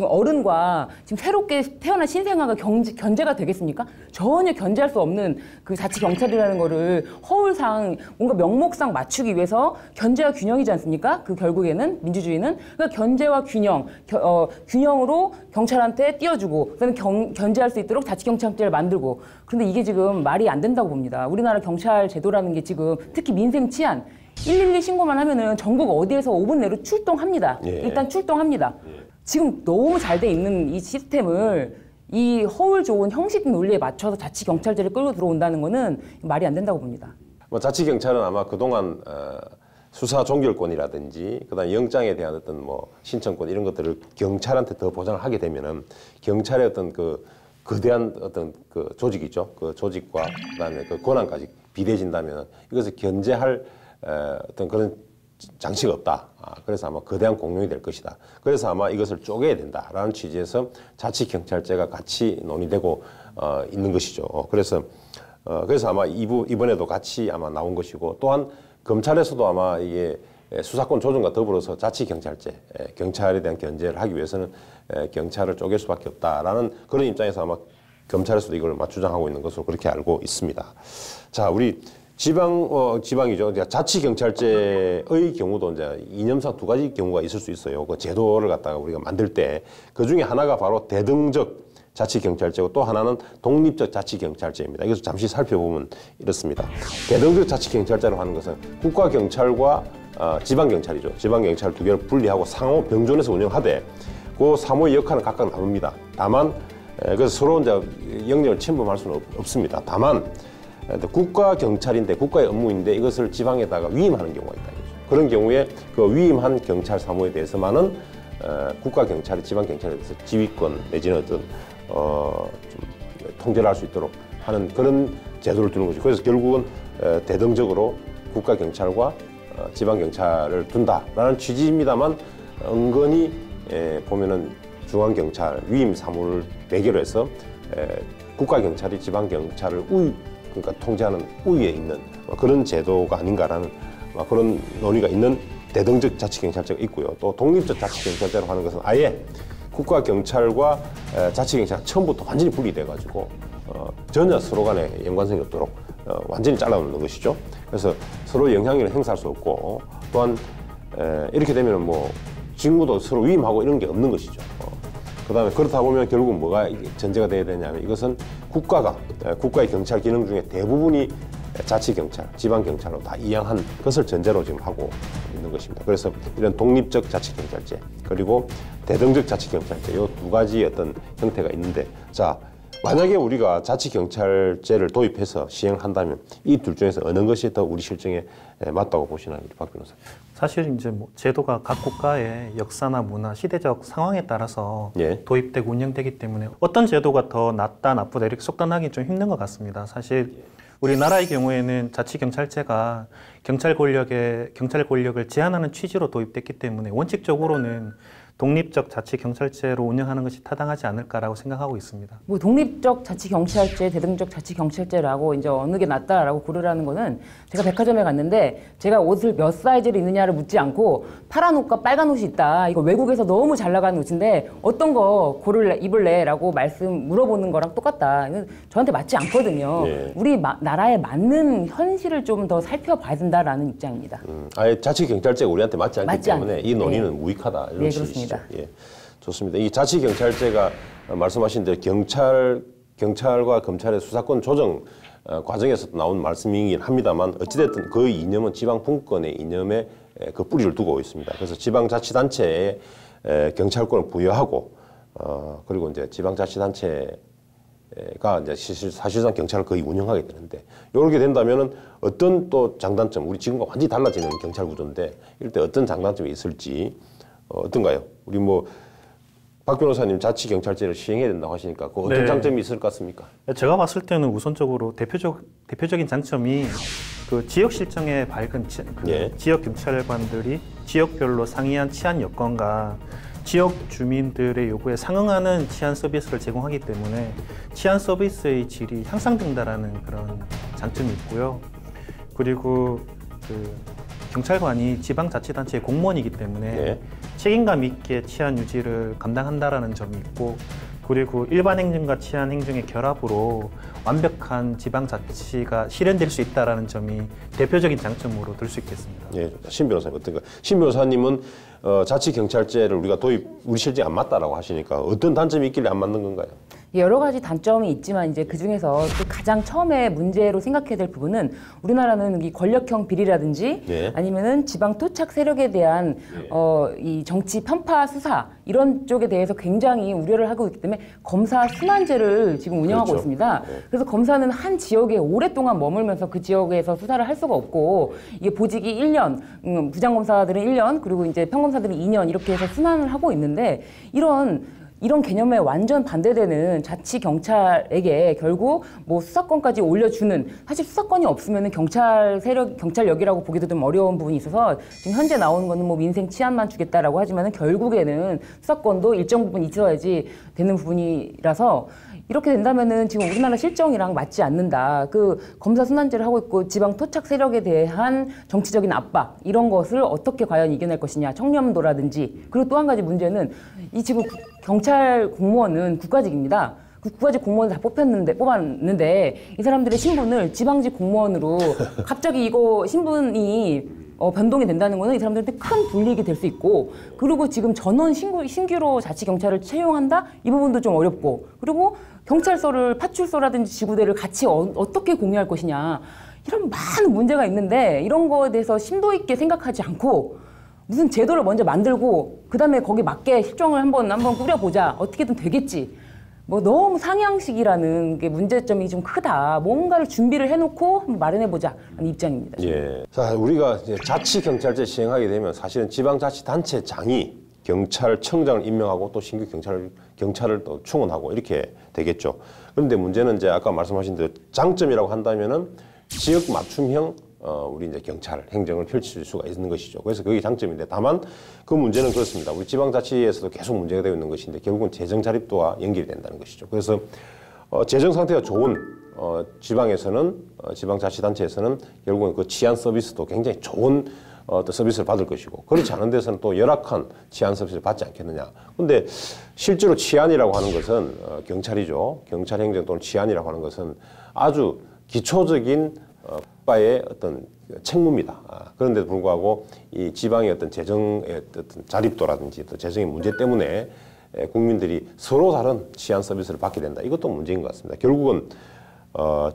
어른과 지금 새롭게 태어난 신생아가 견제가 되겠습니까? 전혀 견제할 수 없는 그 자치 경찰이라는 거를 허울상 뭔가 명목상 맞추기 위해서 견제와 균형이지 않습니까? 그 결국에는 민주주의는 그러니까 견제와 균형 균형으로 경찰한테 띄워주고 그다음에 견제할 수 있도록 자치경찰제를 만들고 그런데 이게 지금 말이 안 된다고 봅니다. 우리나라 경찰 제도라는 게 지금 특히 민생 치안 112 신고만 하면은 전국 어디에서 5분 내로 출동합니다. 예. 일단 출동합니다. 예. 지금 너무 잘 돼 있는 이 시스템을 이 허울 좋은 형식 논리에 맞춰서 자치경찰제를 끌고 들어온다는 거는 말이 안 된다고 봅니다. 뭐 자치경찰은 아마 그동안 수사 종결권이라든지 그다음 영장에 대한 어떤 뭐 신청권 이런 것들을 경찰한테 더 보장을 하게 되면은 경찰의 어떤 그 거대한 어떤 그 조직이죠. 그 조직과 그다음에 그 권한까지 비대해진다면 이것을 견제할 어떤 그런 장치가 없다. 그래서 아마 거대한 공룡이 될 것이다. 그래서 아마 이것을 쪼개야 된다라는 취지에서 자치경찰제가 같이 논의되고 있는 것이죠. 그래서 아마 이번에도 같이 아마 나온 것이고 또한 검찰에서도 아마 이게 수사권 조정과 더불어서 자치경찰제, 경찰에 대한 견제를 하기 위해서는 경찰을 쪼갤 수밖에 없다라는 그런 입장에서 아마 검찰에서도 이걸 주장하고 있는 것으로 그렇게 알고 있습니다. 자, 우리 지방이죠. 자치경찰제의 경우도 이제 이념상 두 가지 경우가 있을 수 있어요. 그 제도를 갖다가 우리가 만들 때 그 중에 하나가 바로 대등적 자치경찰제고 또 하나는 독립적 자치경찰제입니다. 이것을 잠시 살펴보면 이렇습니다. 대등적 자치경찰제라고 하는 것은 국가경찰과 지방경찰이죠. 지방경찰 두 개를 분리하고 상호 병존해서 운영하되 그 사무의 역할은 각각 나눕니다. 다만 그래서 서로 이제 영역을 침범할 수는 없습니다. 다만 국가경찰인데 국가의 업무인데 이것을 지방에다가 위임하는 경우가 있다. 그런 경우에 그 위임한 경찰 사무에 대해서만은 국가경찰이 지방경찰에 대해서 지휘권 내지는 어떤 좀 통제를 할 수 있도록 하는 그런 제도를 두는 거죠. 그래서 결국은 대등적으로 국가경찰과 지방경찰을 둔다라는 취지입니다만 은근히 보면은 중앙경찰 위임 사무를 매개로 해서 국가경찰이 지방경찰을 그러니까 통제하는 우위에 있는 그런 제도가 아닌가라는 그런 논의가 있는 대등적 자치경찰제가 있고요. 또 독립적 자치경찰제로 하는 것은 아예 국가경찰과 자치경찰 처음부터 완전히 분리돼가지고 전혀 서로 간에 연관성이 없도록 완전히 잘라놓는 것이죠. 그래서 서로 영향력을 행사할 수 없고 또한 이렇게 되면 뭐 직무도 서로 위임하고 이런 게 없는 것이죠. 그다음에 그렇다 보면 결국은 뭐가 전제가 돼야 되냐면 이것은 국가의 경찰 기능 중에 대부분이 자치경찰, 지방경찰로 다 이양한 것을 전제로 지금 하고 있는 것입니다. 그래서 이런 독립적 자치경찰제 그리고 대등적 자치경찰제 이 두 가지 어떤 형태가 있는데 자 만약에 우리가 자치경찰제를 도입해서 시행한다면 이 둘 중에서 어느 것이 더 우리 실정에 맞다고 보시나요, 우리 박 변호사? 사실 이제 뭐 제도가 각 국가의 역사나 문화, 시대적 상황에 따라서 예. 도입되고 운영되기 때문에 어떤 제도가 더 낫다, 나쁘다 이렇게 속단하기 좀 힘든 것 같습니다. 사실 우리나라의 경우에는 자치경찰제가 경찰 권력을 제한하는 취지로 도입됐기 때문에 원칙적으로는 독립적 자치경찰제로 운영하는 것이 타당하지 않을까라고 생각하고 있습니다. 뭐 독립적 자치경찰제, 대등적 자치경찰제라고 이제 어느 게 낫다라고 고르라는 거는 제가 백화점에 갔는데 제가 옷을 몇 사이즈를 입느냐를 묻지 않고 파란 옷과 빨간 옷이 있다. 이거 외국에서 너무 잘 나가는 옷인데 어떤 거 입을래?라고 물어보는 거랑 똑같다. 이건 저한테 맞지 않거든요. 예. 우리 나라에 맞는 현실을 좀 더 살펴봐야 된다라는 입장입니다. 아예 자치경찰제가 우리한테 맞지 않기 때문에 이 논의는 무익하다. 이런 그렇습니다. 예, 좋습니다. 이 자치경찰제가 말씀하신 대로 경찰과 검찰의 수사권 조정 과정에서 나온 말씀이긴 합니다만 어찌됐든 그 이념은 지방분권의 이념에 그 뿌리를 두고 있습니다. 그래서 지방자치단체에 경찰권을 부여하고 그리고 이제 지방자치단체가 이제 사실상 경찰을 거의 운영하게 되는데 이렇게 된다면은 어떤 또 장단점, 우리 지금과 완전히 달라지는 경찰 구조인데 이럴 때 어떤 장단점이 있을지 어떤가요? 우리 뭐 박 변호사님 자치경찰제를 시행해야 된다고 하시니까 그 어떤 장점이 있을 것 같습니까? 제가 봤을 때는 우선적으로 대표적인 장점이 그 지역 실정에 밝은 지역 경찰관들이 지역별로 상이한 치안 여건과 지역 주민들의 요구에 상응하는 치안 서비스를 제공하기 때문에 치안 서비스의 질이 향상된다라는 그런 장점이 있고요. 그리고 그 경찰관이 지방자치단체의 공무원이기 때문에 책임감 있게 치안 유지를 감당한다라는 점이 있고 그리고 일반 행정과 치안 행정의 결합으로 완벽한 지방자치가 실현될 수 있다는 점이 대표적인 장점으로 들 수 있겠습니다. 예, 신 변호사님 어떤가? 신 변호사님은 자치경찰제를 우리가 우리 실제 안 맞다라고 하시니까 어떤 단점이 있길래 안 맞는 건가요? 여러 가지 단점이 있지만 이제 그 중에서 또 가장 처음에 문제로 생각해야 될 부분은 우리나라는 이 권력형 비리라든지 네. 아니면은 지방 토착 세력에 대한 네. 이 정치 편파 수사 이런 쪽에 대해서 굉장히 우려를 하고 있기 때문에 검사 순환제를 지금 운영하고 그렇죠. 있습니다. 네. 그래서 검사는 한 지역에 오랫동안 머물면서 그 지역에서 수사를 할 수가 없고 이게 보직이 1년, 부장검사들은 1년 그리고 이제 평검사들은 2년 이렇게 해서 순환을 하고 있는데 이런 개념에 완전 반대되는 자치경찰에게 결국 뭐 수사권까지 올려주는 사실 수사권이 없으면 경찰력이라고 보기도 좀 어려운 부분이 있어서 지금 현재 나오는 거는 뭐 민생 치안만 주겠다라고 하지만은 결국에는 수사권도 일정 부분 있어야지 되는 부분이라서 이렇게 된다면은 지금 우리나라 실정이랑 맞지 않는다. 그 검사 순환제를 하고 있고 지방 토착 세력에 대한 정치적인 압박 이런 것을 어떻게 과연 이겨낼 것이냐. 청렴도라든지 그리고 또 한 가지 문제는 이 지금 경찰 공무원은 국가직입니다. 그 국가직 공무원을 다 뽑았는데 이 사람들의 신분을 지방직 공무원으로 갑자기 이거 신분이 변동이 된다는 거는 이 사람들한테 큰 불이익이 될 수 있고 그리고 지금 전원 신규로 자치경찰을 채용한다? 이 부분도 좀 어렵고 그리고 경찰서를 파출소라든지 지구대를 같이 어떻게 공유할 것이냐 이런 많은 문제가 있는데 이런 거에 대해서 심도 있게 생각하지 않고 무슨 제도를 먼저 만들고 그다음에 거기 맞게 실정을 한번 꾸려보자 어떻게든 되겠지 뭐 너무 상향식이라는 게 문제점이 좀 크다. 뭔가를 준비를 해놓고 한번 마련해보자 하는 입장입니다. 예. 자, 우리가 이제 자치경찰제 시행하게 되면 사실은 지방자치단체장이 경찰청장을 임명하고 또 신규 경찰을 또 충원하고 이렇게 되겠죠. 그런데 문제는 이제 아까 말씀하신 대로 장점이라고 한다면은 지역 맞춤형 우리 이제 경찰 행정을 펼칠 수가 있는 것이죠. 그래서 그게 장점인데 다만 그 문제는 그렇습니다. 우리 지방자치에서도 계속 문제가 되고 있는 것인데 결국은 재정 자립도와 연결이 된다는 것이죠. 그래서 재정 상태가 좋은 지방에서는 지방자치단체에서는 결국은 그 치안 서비스도 굉장히 좋은 어떤 서비스를 받을 것이고 그렇지 않은 데서는 또 열악한 치안 서비스를 받지 않겠느냐. 근데 실제로 치안이라고 하는 것은 경찰이죠. 경찰 행정 또는 치안이라고 하는 것은 아주 기초적인 국가의 어떤 책무입니다. 그런데도 불구하고 이 지방의 어떤 재정의 어떤 자립도라든지 또 재정의 문제 때문에 국민들이 서로 다른 치안 서비스를 받게 된다. 이것도 문제인 것 같습니다. 결국은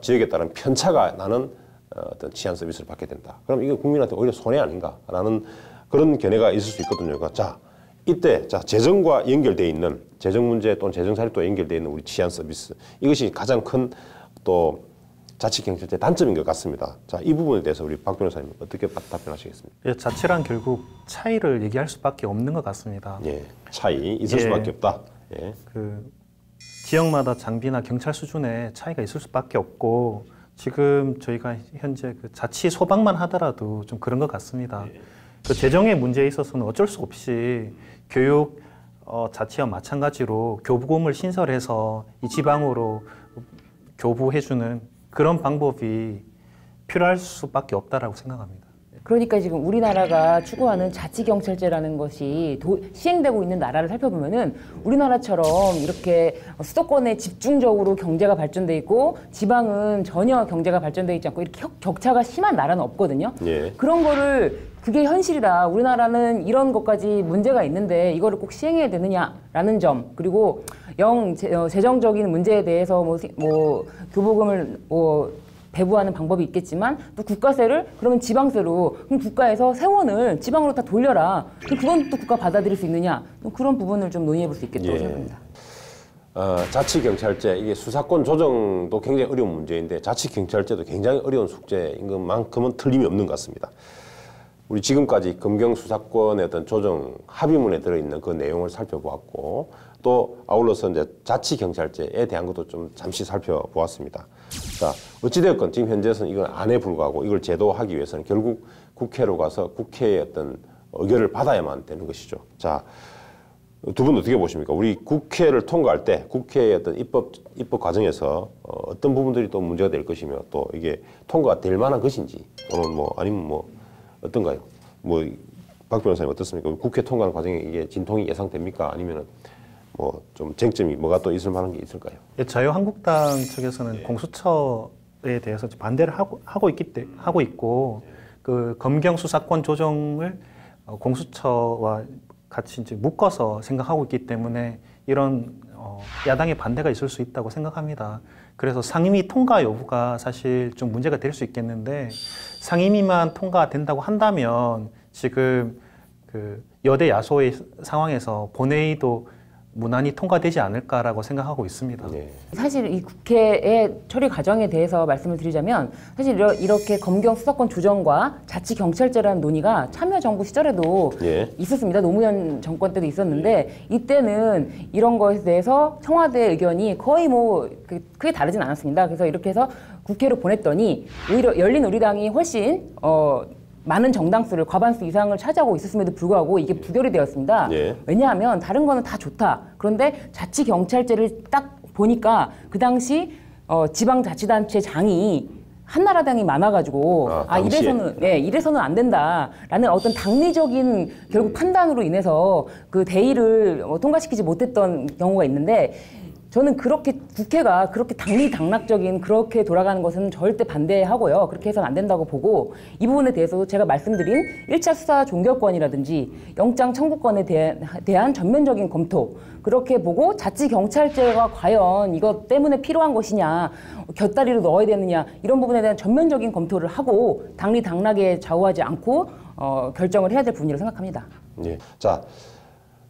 지역에 따른 편차가 나는 어떤 치안 서비스를 받게 된다. 그럼 이게 국민한테 오히려 손해 아닌가라는 그런 견해가 있을 수 있거든요. 그러니까 자, 이때 재정과 연결돼 있는 재정 문제 또는 재정 자립도와 연결돼 있는 우리 치안 서비스 이것이 가장 큰 또 자치경찰제 단점인 것 같습니다. 자, 이 부분에 대해서 우리 박 변호사님 어떻게 답변하시겠습니까? 예, 자치란 결국 차이를 얘기할 수밖에 없는 것 같습니다. 예, 차이 있을 수밖에 없다. 예. 그 지역마다 장비나 경찰 수준의 차이가 있을 수밖에 없고 지금 저희가 현재 그 자치 소방만 하더라도 좀 그런 것 같습니다. 예. 그 재정의 문제에 있어서는 어쩔 수 없이 교육 자치와 마찬가지로 교부금을 신설해서 이 지방으로 교부해주는 그런 방법이 필요할 수밖에 없다라고 생각합니다. 그러니까 지금 우리나라가 추구하는 자치경찰제라는 것이 시행되고 있는 나라를 살펴보면은 우리나라처럼 이렇게 수도권에 집중적으로 경제가 발전돼 있고 지방은 전혀 경제가 발전돼 있지 않고 이렇게 격차가 심한 나라는 없거든요. 예. 그런 거를 그게 현실이다. 우리나라는 이런 것까지 문제가 있는데 이거를 꼭 시행해야 되느냐라는 점 그리고 재정적인 문제에 대해서 뭐 교부금을 배부하는 방법이 있겠지만 또 국가세를 그러면 지방세로 그럼 국가에서 세원을 지방으로 다 돌려라. 그건 또 국가 받아들일 수 있느냐. 그런 부분을 좀 논의해 볼 수 있겠다고 예. 생각합니다. 자치경찰제 이게 수사권 조정도 굉장히 어려운 문제인데 자치경찰제도 굉장히 어려운 숙제인 것만큼은 틀림이 없는 것 같습니다. 우리 지금까지 검경수사권의 어떤 조정 합의문에 들어있는 그 내용을 살펴보았고 또 아울러서 이제 자치경찰제에 대한 것도 좀 잠시 살펴보았습니다. 자, 어찌되었건 지금 현재에서는 이걸 안에 불구하고 이걸 제도화하기 위해서는 결국 국회로 가서 국회의 어떤 의결을 받아야만 되는 것이죠. 자, 두 분 어떻게 보십니까? 우리 국회를 통과할 때 국회의 어떤 입법 과정에서 어떤 부분들이 또 문제가 될 것이며 또 이게 통과가 될 만한 것인지 또는 아니면 어떤가요? 박 변호사님 어떻습니까? 국회 통과하는 과정에 이게 진통이 예상됩니까? 아니면은 뭐 좀 쟁점이 뭐가 또 있을 만한 게 있을까요? 예, 자유한국당 측에서는 공수처에 대해서 반대를 하고 있고 그 검경 수사권 조정을 공수처와 같이 이제 묶어서 생각하고 있기 때문에 이런 야당의 반대가 있을 수 있다고 생각합니다. 그래서 상임위 통과 여부가 사실 좀 문제가 될 수 있겠는데 상임위만 통과된다고 한다면 지금 그 여대 야소의 상황에서 본회의도 무난히 통과되지 않을까라고 생각하고 있습니다. 네. 사실 이 국회의 처리 과정에 대해서 말씀을 드리자면 사실 이렇게 검경 수사권 조정과 자치경찰제라는 논의가 참여정부 시절에도 있었습니다. 노무현 정권 때도 있었는데 이때는 이런 것에 대해서 청와대 의견이 거의 뭐 크게 다르진 않았습니다. 그래서 이렇게 해서 국회로 보냈더니 오히려 열린우리당이 훨씬 많은 정당수를 과반수 이상을 차지하고 있었음에도 불구하고 이게 부결이 되었습니다. 왜냐하면 다른 거는 다 좋다. 그런데 자치경찰제를 딱 보니까 그 당시 지방자치단체장이 한나라당이 많아가지고 이래서는 안 된다라는 어떤 당리적인 결국 판단으로 인해서 그 대의를 통과시키지 못했던 경우가 있는데 저는 그렇게 국회가 그렇게 당리당락적인 그렇게 돌아가는 것은 절대 반대하고요. 그렇게 해서는 안 된다고 보고 이 부분에 대해서도 제가 말씀드린 1차 수사 종결권이라든지 영장 청구권에 대한 전면적인 검토 그렇게 보고 자치경찰제가 과연 이것 때문에 필요한 것이냐 곁다리로 넣어야 되느냐 이런 부분에 대한 전면적인 검토를 하고 당리당락에 좌우하지 않고 결정을 해야 될 부분이라고 생각합니다. 네. 자,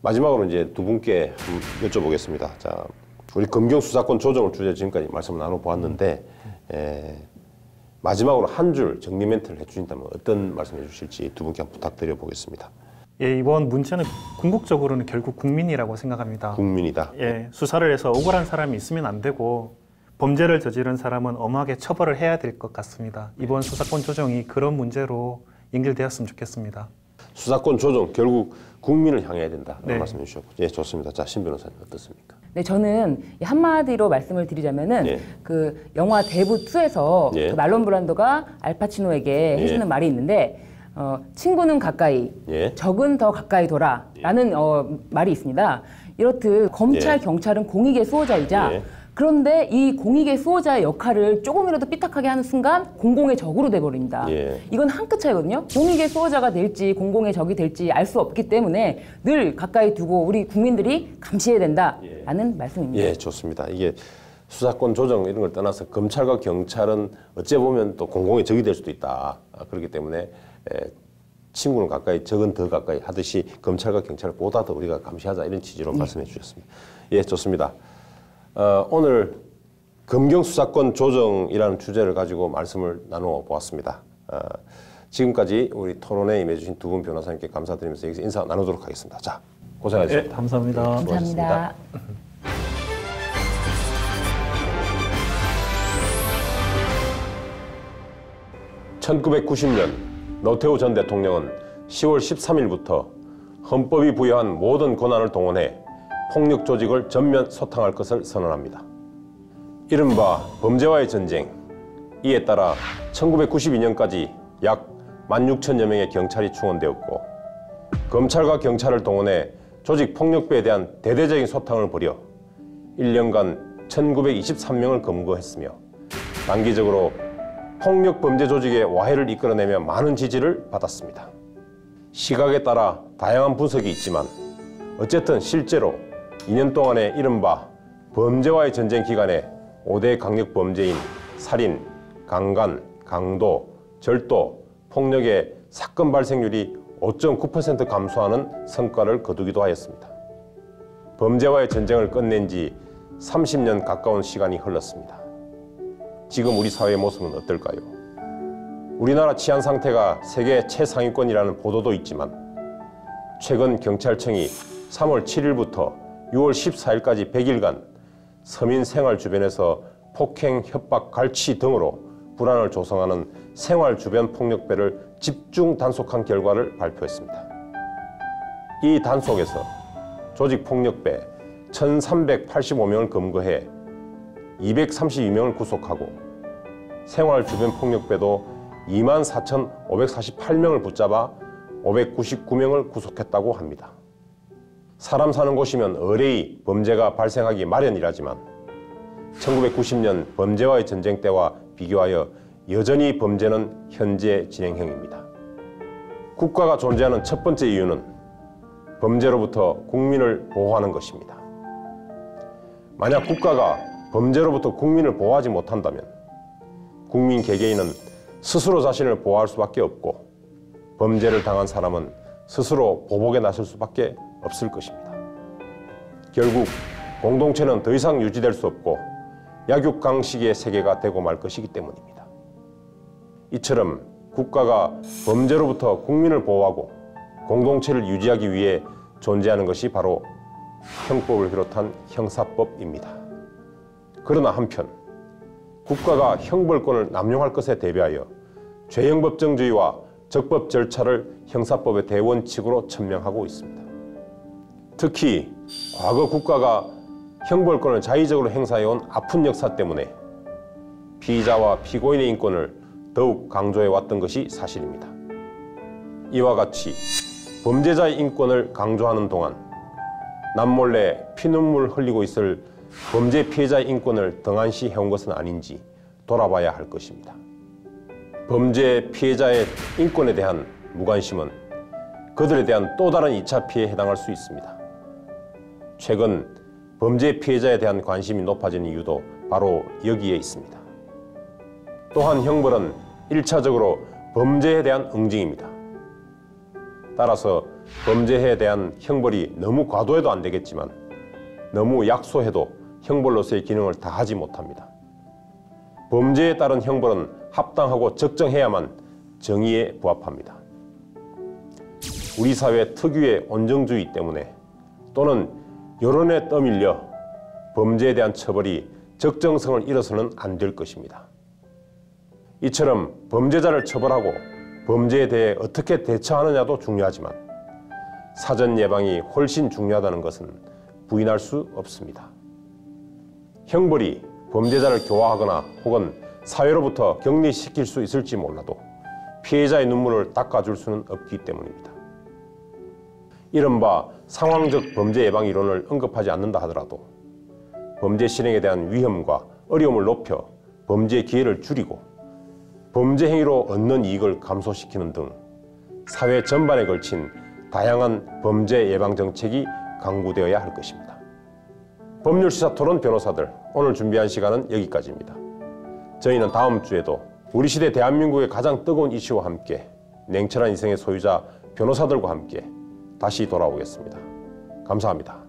마지막으로 이제 두 분께 여쭤보겠습니다. 자, 우리 검경 수사권 조정을 주제로 지금까지 말씀을 나눠보았는데 마지막으로 한 줄 정리 멘트를 해주신다면 어떤 말씀 해주실지 두 분께 한번 부탁드려 보겠습니다. 예, 이번 문제는 궁극적으로는 결국 국민이라고 생각합니다. 국민이다. 예, 수사를 해서 억울한 사람이 있으면 안 되고 범죄를 저지른 사람은 엄하게 처벌을 해야 될 것 같습니다. 이번 수사권 조정이 그런 문제로 연결되었으면 좋겠습니다. 수사권 조정 결국 국민을 향해야 된다. 그런 말씀해 주셨고, 예, 좋습니다. 자, 신 변호사님 어떻습니까? 네, 저는 한마디로 말씀을 드리자면은 그 영화 대부 2에서 그 말론 브란도가 알파치노에게 해주는 말이 있는데 친구는 가까이, 적은 더 가까이 둬라라는 말이 있습니다. 이렇듯 검찰, 경찰은 공익의 수호자이자 그런데 이 공익의 수호자의 역할을 조금이라도 삐딱하게 하는 순간 공공의 적으로 돼버립니다. 이건 한 끗 차이거든요. 공익의 수호자가 될지 공공의 적이 될지 알 수 없기 때문에 늘 가까이 두고 우리 국민들이 감시해야 된다라는 말씀입니다. 예, 좋습니다. 이게 수사권 조정 이런 걸 떠나서 검찰과 경찰은 어찌 보면 또 공공의 적이 될 수도 있다. 그렇기 때문에 친구는 가까이, 적은 더 가까이 하듯이 검찰과 경찰을 보다 더 우리가 감시하자 이런 취지로 말씀해 주셨습니다. 예, 좋습니다. 오늘 검경 수사권 조정이라는 주제를 가지고 말씀을 나누어 보았습니다. 지금까지 우리 토론에 임해주신 두 분 변호사님께 감사드리면서 여기서 인사 나누도록 하겠습니다. 자, 고생하셨습니다. 네, 감사합니다. 감사합니다. 1990년 노태우 전 대통령은 10월 13일부터 헌법이 부여한 모든 권한을 동원해 폭력 조직을 전면 소탕할 것을 선언합니다. 이른바 범죄와의 전쟁, 이에 따라 1992년까지 약 16,000여 명의 경찰이 충원되었고 검찰과 경찰을 동원해 조직 폭력배에 대한 대대적인 소탕을 벌여 1년간 1923명을 검거했으며 단기적으로 폭력 범죄 조직의 와해를 이끌어내며 많은 지지를 받았습니다. 시각에 따라 다양한 분석이 있지만 어쨌든 실제로 2년 동안의 이른바 범죄와의 전쟁 기간에 5대 강력 범죄인 살인, 강간, 강도, 절도, 폭력의 사건 발생률이 5.9% 감소하는 성과를 거두기도 하였습니다. 범죄와의 전쟁을 끝낸 지 30년 가까운 시간이 흘렀습니다. 지금 우리 사회의 모습은 어떨까요? 우리나라 치안 상태가 세계 최상위권이라는 보도도 있지만 최근 경찰청이 3월 7일부터 6월 14일까지 100일간 서민 생활 주변에서 폭행, 협박, 갈취 등으로 불안을 조성하는 생활 주변 폭력배를 집중 단속한 결과를 발표했습니다. 이 단속에서 조직 폭력배 1,385명을 검거해 232명을 구속하고 생활 주변 폭력배도 24,548명을 붙잡아 599명을 구속했다고 합니다. 사람 사는 곳이면 의뢰이 범죄가 발생하기 마련이라지만 1990년 범죄와의 전쟁 때와 비교하여 여전히 범죄는 현재 진행형입니다. 국가가 존재하는 첫 번째 이유는 범죄로부터 국민을 보호하는 것입니다. 만약 국가가 범죄로부터 국민을 보호하지 못한다면 국민 개개인은 스스로 자신을 보호할 수밖에 없고 범죄를 당한 사람은 스스로 보복에 나설 수밖에 없을 것입니다. 결국 공동체는 더 이상 유지될 수 없고 약육강식의 세계가 되고 말 것이기 때문입니다. 이처럼 국가가 범죄로부터 국민을 보호하고 공동체를 유지하기 위해 존재하는 것이 바로 형법을 비롯한 형사법입니다. 그러나 한편 국가가 형벌권을 남용할 것에 대비하여 죄형법정주의와 적법 절차를 형사법의 대원칙으로 천명하고 있습니다. 특히 과거 국가가 형벌권을 자의적으로 행사해온 아픈 역사 때문에 피의자와 피고인의 인권을 더욱 강조해왔던 것이 사실입니다. 이와 같이 범죄자의 인권을 강조하는 동안 남몰래 피눈물 흘리고 있을 범죄 피해자의 인권을 등한시 해온 것은 아닌지 돌아봐야 할 것입니다. 범죄 피해자의 인권에 대한 무관심은 그들에 대한 또 다른 2차 피해에 해당할 수 있습니다. 최근 범죄 피해자에 대한 관심이 높아진 이유도 바로 여기에 있습니다. 또한 형벌은 1차적으로 범죄에 대한 응징입니다. 따라서 범죄에 대한 형벌이 너무 과도해도 안 되겠지만 너무 약소해도 형벌로서의 기능을 다하지 못합니다. 범죄에 따른 형벌은 합당하고 적정해야만 정의에 부합합니다. 우리 사회 특유의 온정주의 때문에 또는 여론에 떠밀려 범죄에 대한 처벌이 적정성을 잃어서는 안 될 것입니다. 이처럼 범죄자를 처벌하고 범죄에 대해 어떻게 대처하느냐도 중요하지만 사전 예방이 훨씬 중요하다는 것은 부인할 수 없습니다. 형벌이 범죄자를 교화하거나 혹은 사회로부터 격리시킬 수 있을지 몰라도 피해자의 눈물을 닦아줄 수는 없기 때문입니다. 이른바 상황적 범죄 예방 이론을 언급하지 않는다 하더라도 범죄 실행에 대한 위험과 어려움을 높여 범죄 기회를 줄이고 범죄 행위로 얻는 이익을 감소시키는 등 사회 전반에 걸친 다양한 범죄 예방 정책이 강구되어야 할 것입니다. 법률시사토론 변호사들, 오늘 준비한 시간은 여기까지입니다. 저희는 다음 주에도 우리 시대 대한민국의 가장 뜨거운 이슈와 함께 냉철한 인생의 소유자 변호사들과 함께 다시 돌아오겠습니다. 감사합니다.